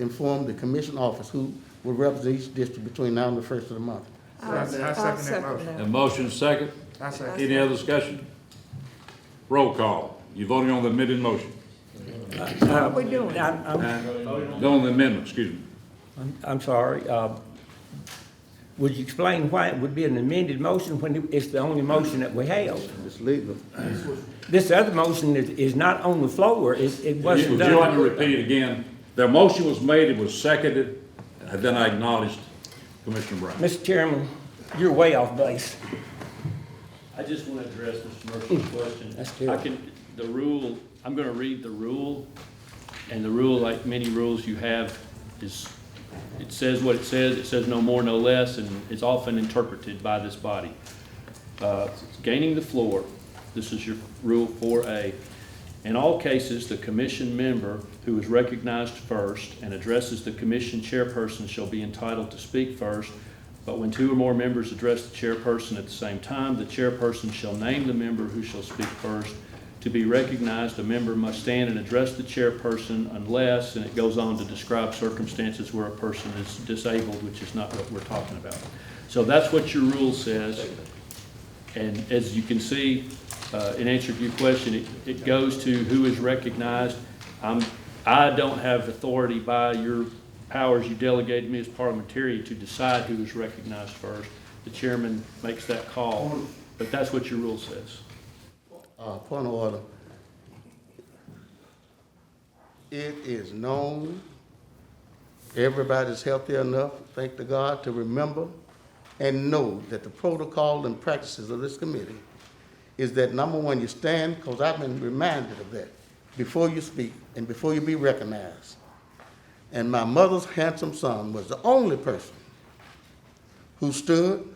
inform the commission office who will represent each district between now and the first of the month. I second that motion. A motion second? I second. Any other discussion? Roll call. You voting on the amended motion? What are we doing? No, on the amendment, excuse me. I'm sorry. Would you explain why it would be an amended motion when it's the only motion that we have? It's legal. This other motion is not on the floor, it wasn't Would you like to done. repeat it again? The motion was made, it was seconded, and then I acknowledged Commissioner Brown. Mr. Chairman, you're way off base. I just want to address Mr. Murphy's question. That's good. The rule, I'm going to read the rule, and the rule, like many rules you have, is, it says what it says no more, no less, and it's often interpreted by this body. Gaining the floor, this is your rule 4A. In all cases, the commission member who is recognized first and addresses the commission chairperson shall be entitled to speak first, but when two or more members address the chairperson at the same time, the chairperson shall name the member who shall speak first. To be recognized, a member must stand and address the chairperson unless, and it goes on to describe circumstances where a person is disabled, which is not what we're talking about. So that's what your rule says. And as you can see, in answer to your question, it goes to who is recognized. I don't have authority by your powers you delegated me as parliamentarian to decide who is recognized first. The chairman makes that call, but that's what your rule says. Point of order. It is known, everybody's healthy enough, thank the God, to remember and know that the protocol and practices of this committee is that number one, you stand, because I've been reminded of that, before you speak and before you be recognized. And my mother's handsome son was the only person who stood,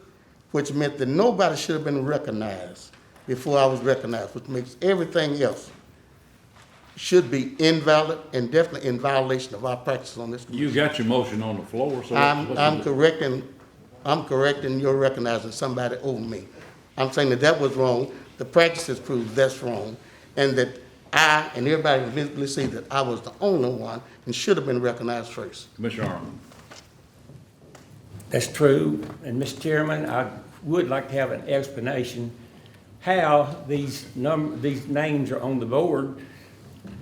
which meant that nobody should have been recognized before I was recognized, which makes everything else should be invalid and definitely in violation of our practice on this committee. You got your motion on the floor, so. I'm correcting your recognizing somebody over me. I'm saying that was wrong. The practices prove that's wrong, and that I and everybody can visibly see that I was the only one and should have been recognized first. Commissioner Arnold. That's true, and Mr. Chairman, I would like to have an explanation how these names are on the board.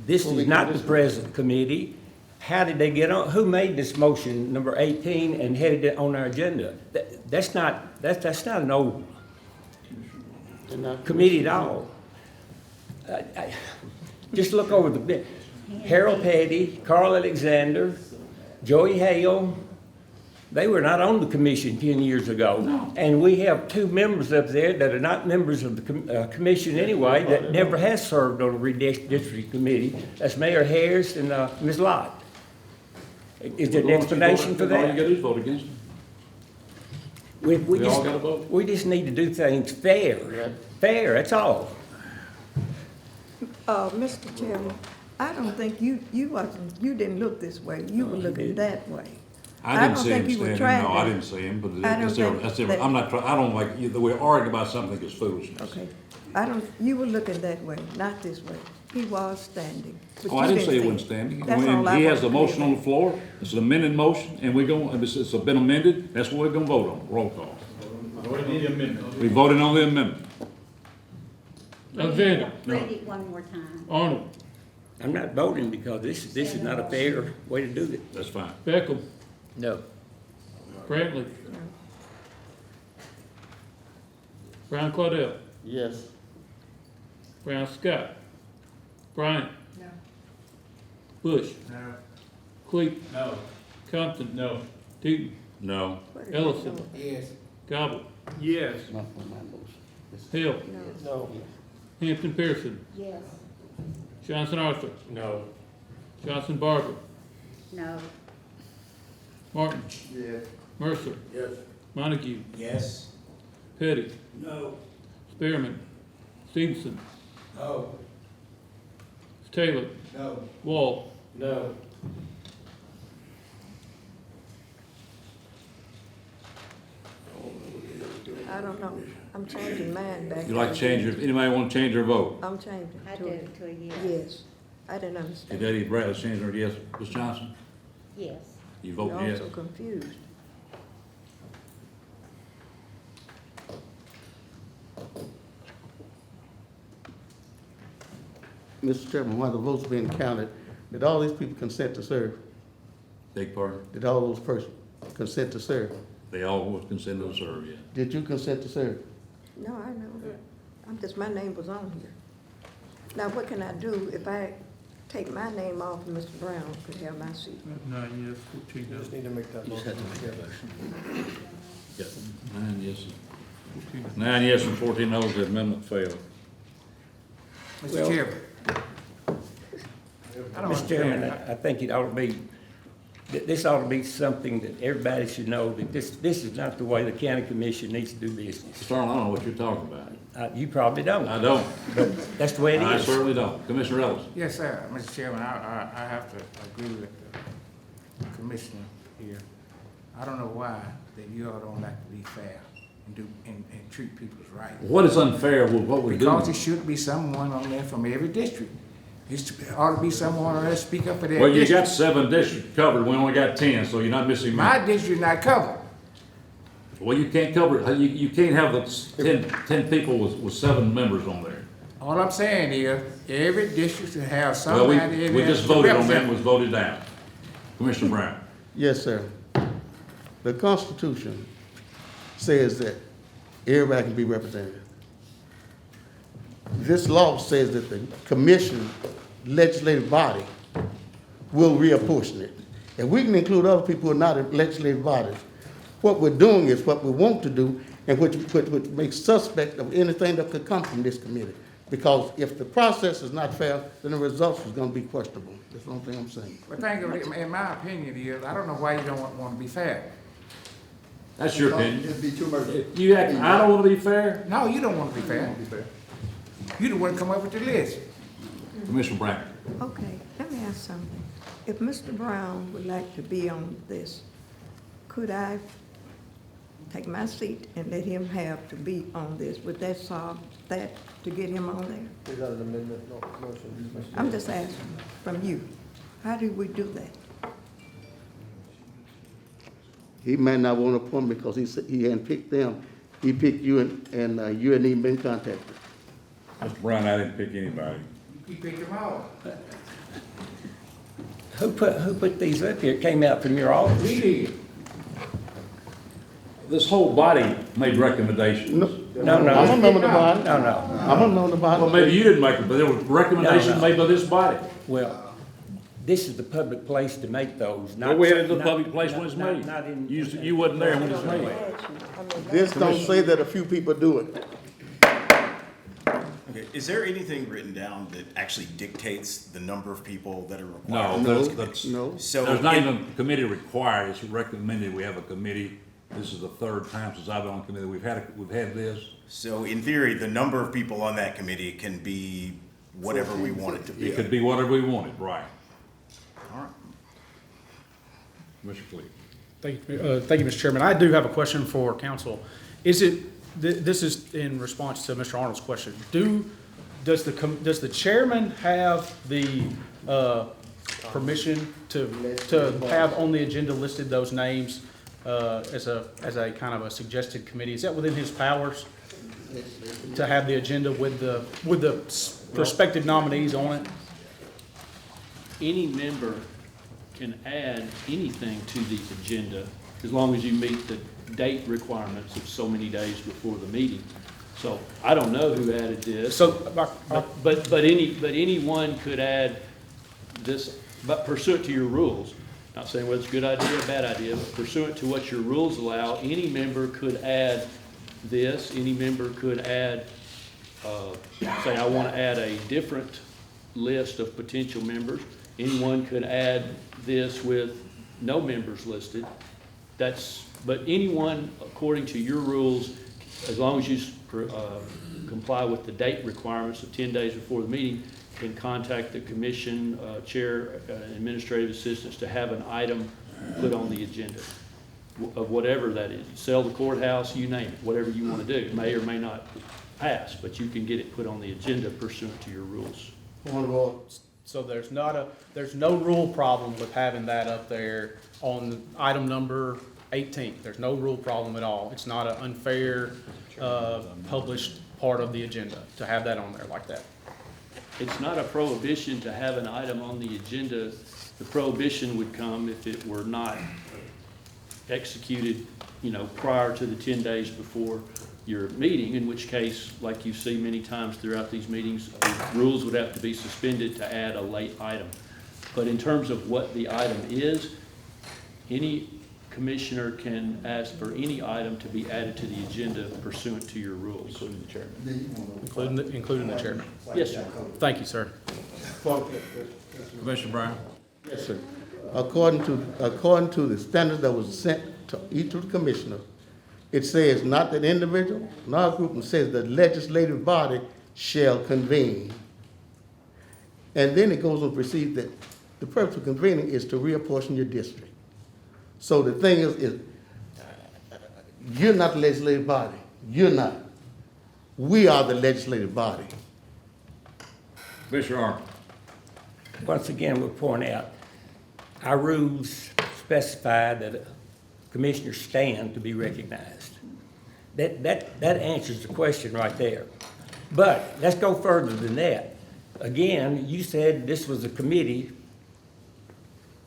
This is not the present committee. How did they get on? Who made this motion, number 18, and headed it on our agenda? That's not an old committee at all. Just look over the bit. Harold Petty, Carl Alexander, Joey Hale, they were not on the commission 10 years ago. No. And we have two members up there that are not members of the commission anyway, that never has served on the redistricting committee. That's Mayor Harris and Ms. Lott. Is there an explanation for that? All you gotta do is vote against them. We all gotta vote. We just need to do things fair. Fair, that's all. Mr. Chairman, I don't think you didn't look this way. You were looking that way. I didn't don't see think him you were standing, trying no, to- I didn't see him, but I don't that's think different, that's different. that- I'm not, I don't like, we're arguing about something that's foolishness. Okay. You were looking that way, not this way. He was standing. but Oh, you I didn't say he see wasn't it. standing. That's all I He has want the to motion clear on the floor, it's an amended motion, and it's been amended, that's what we're gonna vote on, roll call. We voted on the amendment. Alexander. Read it one more time. Arnold. I'm not voting because this is not a fair way to do it. That's fine. Beckham. No. Brantley. Brown Cordell. Yes. Brown Scott. Bryant. No. Bush. No. Cleet. No. Compton. No. Deaton. No. Ellison. Yes. Gobble. Yes. Not for my motion. Hill. No. Hampton Pearson. Yes. Johnson Arthur. No. Johnson Barber. No. Martin. Yes. Mercer. Yes. Montague. Yes. Petty. No. Spearman. Stevenson. No. Taylor. No. Wall. No. I don't know. I'm changing mine back. You like to change your, anybody want to change their vote? I'm changing I to do it. to a yes. Yes. I didn't Did understand. Eddie Bradley change her yes? Ms. Johnson? Yes. You vote You're yes? also confused. Mr. Chairman, while the votes being counted, did all these people consent to serve? Big pardon? Did all those persons consent to serve? They all was consented to serve, yeah. Did you consent to serve? No, I know. My name was on here. Now, what can I do if I take my name off and Mr. Brown could have my seat? 9 yes, 14 no. Just need to make that motion. Yeah, 9 yes. 9 yes and 14 no's, the amendment failed. Mr. Chairman. Mr. Chairman, I think it ought to be, this ought to be something that everybody should know, that this is not the way the county commission needs to do business. Mr. Arnold, I don't know what you're talking about. You probably don't. I don't. But that's the way it I is. certainly don't. Commissioner Ellis? Yes, sir. Mr. Chairman, I have to agree with the commissioner here. I don't know why that you all don't like to be fair and treat people's rights. What is unfair with what we're doing? Because there should be someone on there from every district. There ought to be someone on there to speak up for their Well, you got district. 7 districts covered, we only got 10, so you're not missing My many. district not covered. Well, you can't cover, you can't have the 10 people with 7 members on there. All I'm saying is, every district should have Well, somebody in we there just to voted on that, represent. and was voted down. Commissioner Brown? Yes, sir. The Constitution says that everybody can be represented. This law says that the commission, legislative body, will reapportion it. And we can include other people who are not in legislative bodies. What we're doing is what we want to do, and which makes suspect of anything that could come from this committee. Because if the process is not fair, then the results is gonna be questionable. That's the only thing I'm saying. But thank you, in my opinion is, I don't know why you don't want to be fair. That's your opinion. It'd be too much. You act, I don't wanna be fair? No, you don't want to be fair. You the one come up with the list. Commissioner Brown? Okay, let me ask something. If Mr. Brown would like to be on this, could I take my seat and let him have to be on this? Would that solve that, to get him on there? Is that an amendment, no, motion? I'm just asking from you. How do we do that? He might not want to appoint me because he hadn't picked them. He picked you and you hadn't even been contacted. Mr. Brown, I didn't pick anybody. You picked them all. Who put these up here? It came out from your office? We did. This whole body made recommendations. No. I'm a member of the body. No. I'm a member of the body. Well, maybe you didn't make them, but there were recommendations No. made by this body. Well, this is the public place to make those. No, we had it in the public place when it's made. Not in. You wasn't there when it's made. This don't say that a few people do it. Okay, is there anything written down that actually dictates the number of people that are No, required? No. So there's not it- even a committee required, it's recommended we have a committee. This is the 3rd time since I've been on committee, we've had this. So in theory, the number of people on that committee can be whatever we want it to be. It could be whatever we wanted, right. All right. Mr. Clerk. Thank you, Mr. Chairman. I do have a question for council. Is it, this is in response to Mr. Arnold's question. Does the chairman have the permission to have on the agenda listed those names as a kind of a suggested committee? Is that within his powers to have the agenda with the prospective nominees on it? Any member can add anything to the agenda as long as you meet the date requirements of so many days before the meeting. So I don't know who added this. So, But anyone could add this, but pursuant to your rules. Not saying whether it's a good idea or a bad idea, but pursuant to what your rules allow, any member could add this. Any member could add, say, I want to add a different list of potential members. Anyone could add this with no members listed. But anyone, according to your rules, as long as you comply with the date requirements of 10 days before the meeting, can contact the commission chair, administrative assistants to have an item put on the agenda of whatever that is. Sell the courthouse, you name it, whatever you want to do. It may or may not pass, but you can get it put on the agenda pursuant to your rules. So there's no rule problem with having that up there on item number 18. There's no rule problem at all. It's not an unfair, published part of the agenda to have that on there like that. It's not a prohibition to have an item on the agenda. The prohibition would come if it were not executed, prior to the 10 days before your meeting, in which case, like you see many times throughout these meetings, the rules would have to be suspended to add a late item. But in terms of what the item is, any commissioner can ask for any item to be added to the agenda pursuant to your rules. Including the chairman. Including the chairman. Yes, sir. Thank you, sir. Commissioner Brown? Yes, sir. According to the standard that was sent to each of the commissioners, it says not that individual, not a group, it says the legislative body shall convene. And then it goes on to proceed that the purpose of convening is to reapportion your district. So the thing is you're not the legislative body. You're not. We are the legislative body. Commissioner Arnold? Once again, we'll point out, our rules specify that a commissioner stand to be recognized. That answers the question right there. But let's go further than that. Again, you said this was a committee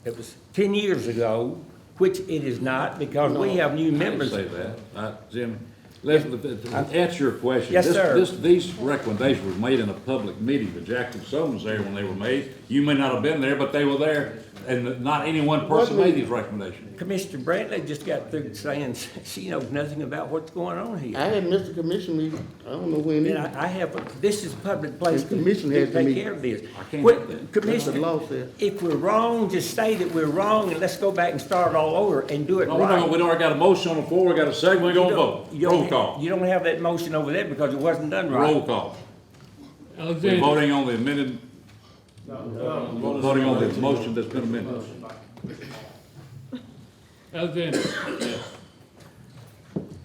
that was 10 years ago, which it is not, because we have new members. I didn't say that. Jim, listen, answer your question. Yes, sir. These recommendations were made in a public meeting. The Jackson Sun was there when they were made. You may not have been there, but they were there, and not any one person made these recommendations. Commissioner Brantley just got through saying she knows nothing about what's going on here. I hadn't missed the commission meeting. I don't know when. And I have, this is a public place The commission has to take meet. care of this. I can't Well, do that. Commissioner, That's what the law says. if we're wrong, just say that we're wrong and let's go back and start all over and do it No, right. we already got a motion on the floor. We got a second. We're gonna vote. Roll call. You don't have that motion over there because it wasn't done right. Roll call. We're voting on the amended. We're voting on the motion that's been amended. Alexander? Yes.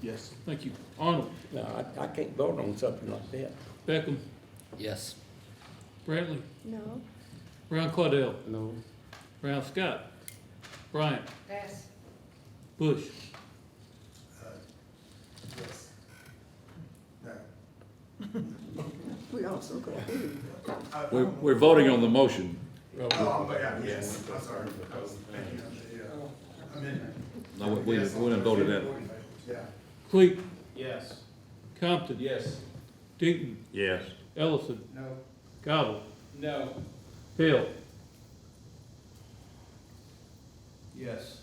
Yes. Thank you. Arnold? No, I can't vote on something like that. Beckham? Yes. Brantley? No. Brown Claudel? No. Brown Scott? Bryant? Pass. Bush? We also go. We're voting on the motion. Yes, I'm sorry. No, we didn't vote that. Cleek? Yes. Compton? Yes. Deaton? Yes. Ellison? No. Gobble? No. Hill? Yes.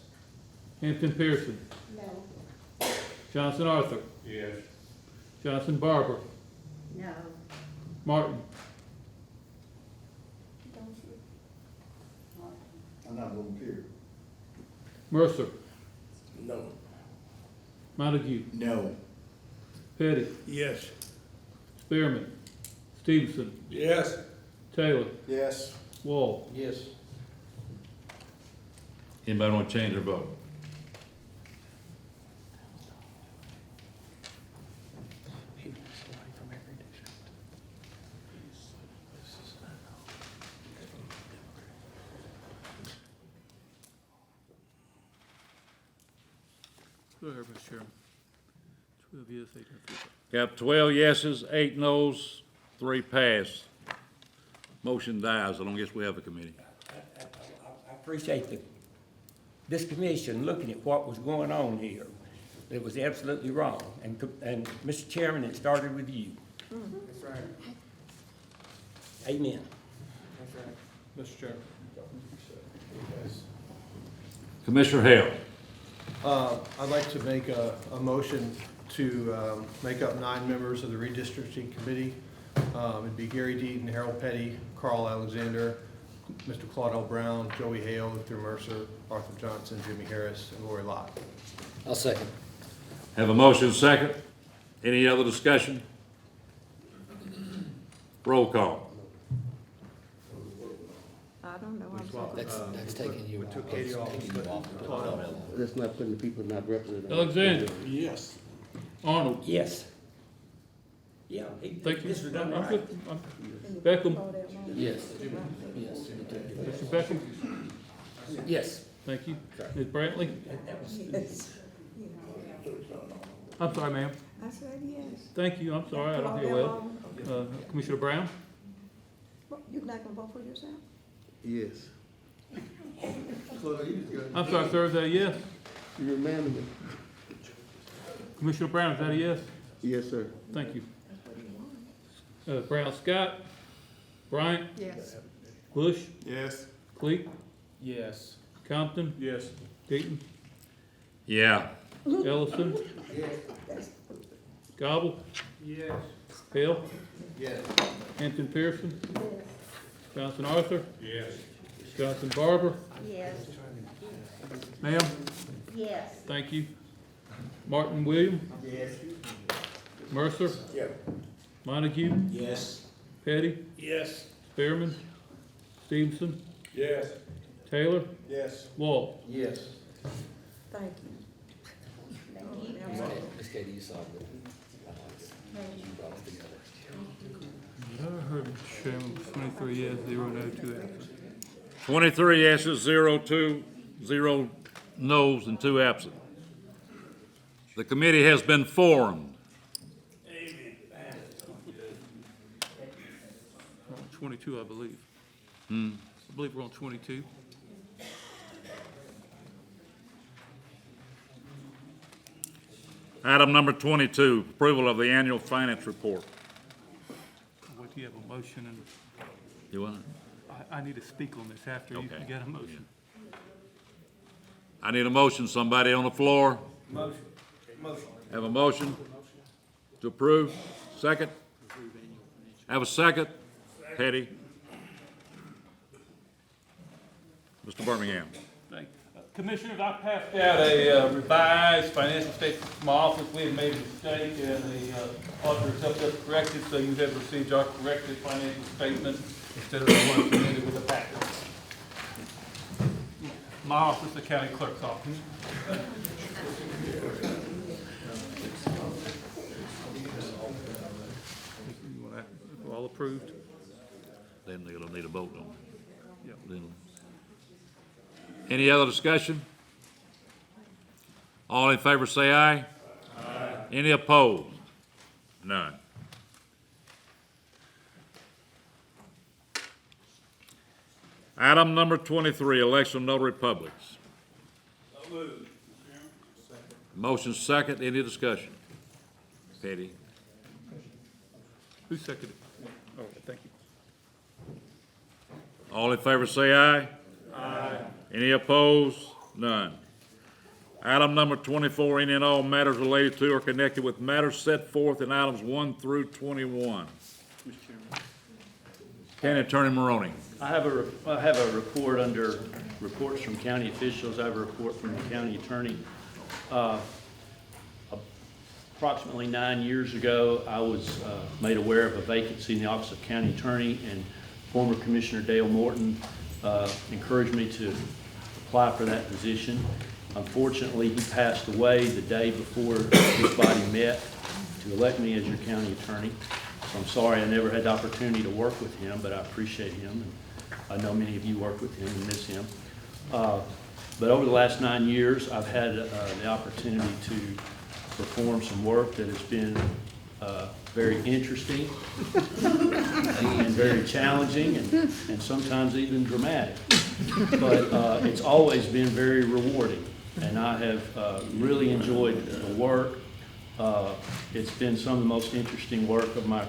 Hampton Pearson? No. Johnson Arthur? Yes. Johnson Barber? No. Martin? I'm not voting here. Mercer? No. Montague? No. Petty? Yes. Spearman? Stevenson? Yes. Taylor? Yes. Wall? Yes. Anybody want to change their vote? Go ahead, Mr. Chairman. 12 yes, 8 no. Got 12 yeses, 8 noes, 3 pass. Motion dies. I don't guess we have a committee. I appreciate this commission looking at what was going on here. It was absolutely wrong. And Mr. Chairman, it started with you. That's right. Amen. That's right. Mr. Chairman. Commissioner Hale. I'd like to make a motion to make up 9 members of the Redistricting Committee. It'd be Gary Deaton, Harold Petty, Carl Alexander, Mr. Claudel Brown, Joey Hale, Luther Mercer, Arthur Johnson, Jimmy Harris, and Lori Lott. I'll second. Have a motion second. Any other discussion? Roll call. I don't know. I'm so That's taking you off. Took Katie off. That's not putting the people not represented. Alexander? Yes. Arnold? Yes. Yeah. Thank you. This was done I'm right. good. Beckham? Yes. Yes. Mr. Beckham? Yes. Thank you. Ms. Brantley? I'm sorry, ma'am. I said yes. Thank you. I'm sorry. I don't hear well. Commissioner Brown? You're not gonna vote for yourself? Yes. I'm sorry, sir. Is that a yes? You remember me? Commissioner Brown, is that a yes? Yes, sir. Thank you. Brown Scott, Bryant, Yes. Bush, Yes. Cleek, Yes. Compton, Yes. Deaton, Yeah. Ellison, Gobble, Yes. Hill, Yes. Hampton Pearson, Johnson Arthur, Yes. Johnson Barber, Yes. ma'am, Yes. thank you. Martin William, Yes. Mercer, Montague, Yes. Petty, Yes. Spearman, Stevenson, Yes. Taylor, Yes. Wall. Yes. Thank you. Ms. Katie, you solved it. You brought it together. I heard, Mr. Chairman, 23 yes, 0 no, 2 absent. 23 yeses, 0 noes, and 2 absent. The committee has been formed. 22, I believe. Hmm. I believe we're on 22. Item number 22, approval of the annual finance report. What do you have a motion and You want? I need to speak on this after you Okay. get a motion. I need a motion. Somebody on the floor? Motion. Motion. Have a motion to approve? Second? Have a second? Petty? Mr. Birmingham? Thank you. Commissioners, I passed out a revised financial statement from my office. We had made a mistake and the auditor helped us correct it, so you have received our corrected financial statement instead of the one submitted with the packet. My office, the county clerk's office. We're all approved? Then they're gonna need a vote on it. Yep. Then- Any other discussion? All in favor say aye. Aye. Any opposed? None. Item number 23, election of notary publics. Motion second, any discussion? Petty? Who seconded? Oh, thank you. All in favor say aye. Aye. Any opposed? None. Item number 24, any and all matters related to or connected with matters set forth in items 1 through 21. Mr. Chairman. County Attorney Maroney. I have a report under reports from county officials. I have a report from the county attorney. Approximately 9 years ago, I was made aware of a vacancy in the office of county attorney, and former Commissioner Dale Morton encouraged me to apply for that position. Unfortunately, he passed away the day before this body met to elect me as your county attorney. So I'm sorry I never had the opportunity to work with him, but I appreciate him. And I know many of you work with him and miss him. But over the last 9 years, I've had the opportunity to perform some work that has been very interesting and very challenging and sometimes even dramatic. But it's always been very rewarding, and I have really enjoyed the work. It's been some of the most interesting work of my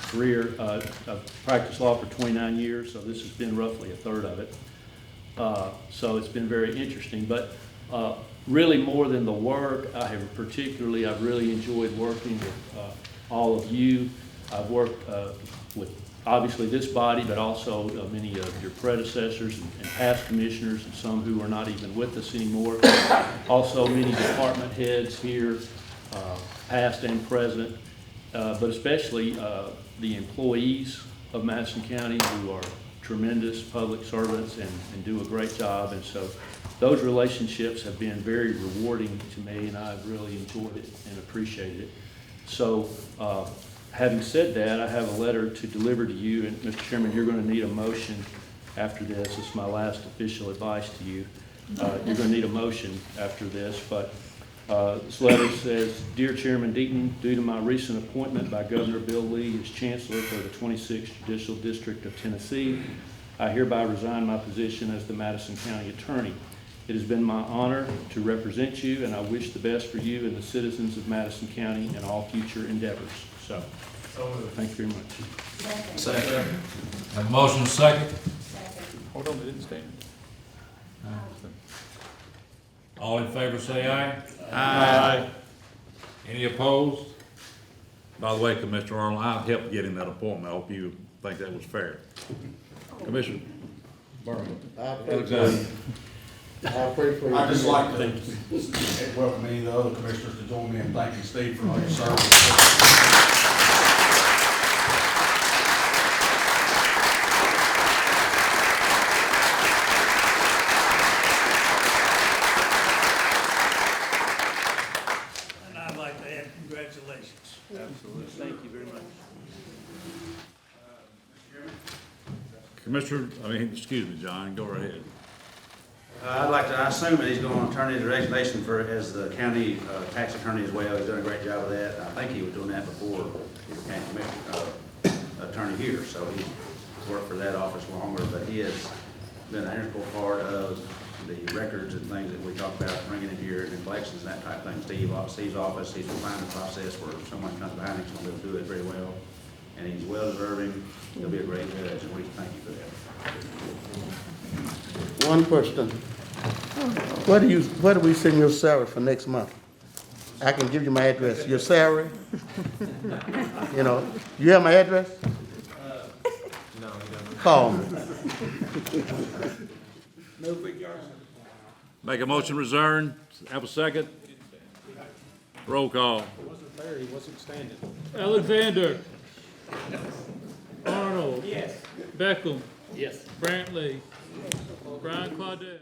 career. I've practiced law for 29 years, so this has been roughly a third of it. So it's been very interesting, but really more than the work, I've really enjoyed working with all of you. I've worked with obviously this body, but also many of your predecessors and past commissioners, and some who are not even with us anymore. Also many department heads here, past and present, but especially the employees of Madison County, who are tremendous public servants and do a great job. And so those relationships have been very rewarding to me, and I've really enjoyed it and appreciated it. So having said that, I have a letter to deliver to you, and Mr. Chairman, you're going to need a motion after this. This is my last official advice to you. You're going to need a motion after this, but this letter says, Dear Chairman Deaton, due to my recent appointment by Governor Bill Lee as Chancellor for the 26th Judicial District of Tennessee, I hereby resign my position as the Madison County Attorney. It has been my honor to represent you, and I wish the best for you and the citizens of Madison County in all future endeavors. So, thank you very much. Second. Have a motion and a second. Hold on, they didn't stand. All in favor say aye. Aye. Any opposed? By the way, Commissioner Arnold, I helped get him that appointment. I hope you think that was fair. Commissioner Berman. Alexander. I'd just like to welcome any of the other commissioners to join me in thanking Steve for all your service. And I'd like to add congratulations. Absolutely. Thank you very much. Commissioner, excuse me, John, go right ahead. I'd like to, I assume that he's going to turn his resignation as the county tax attorney as well. He's done a great job of that. I think he was doing that before he became attorney here, so he's worked for that office longer, but he has been an integral part of the records and things that we talk about bringing in here, and collections and that type of thing. Steve's office, he's refined the process where someone comes behind him, he's going to be able to do it very well, and he's well deserving. He'll be a great judge, and we thank you for that. One question. Where do we send your salary for next month? I can give you my address. Your salary? You have my address? No, he doesn't. Call me. Make a motion, return. Have a second. Roll call. It wasn't fair, he wasn't standing. Alexander. Arnold. Yes. Beckham. Yes. Brantley. Brian Claudel.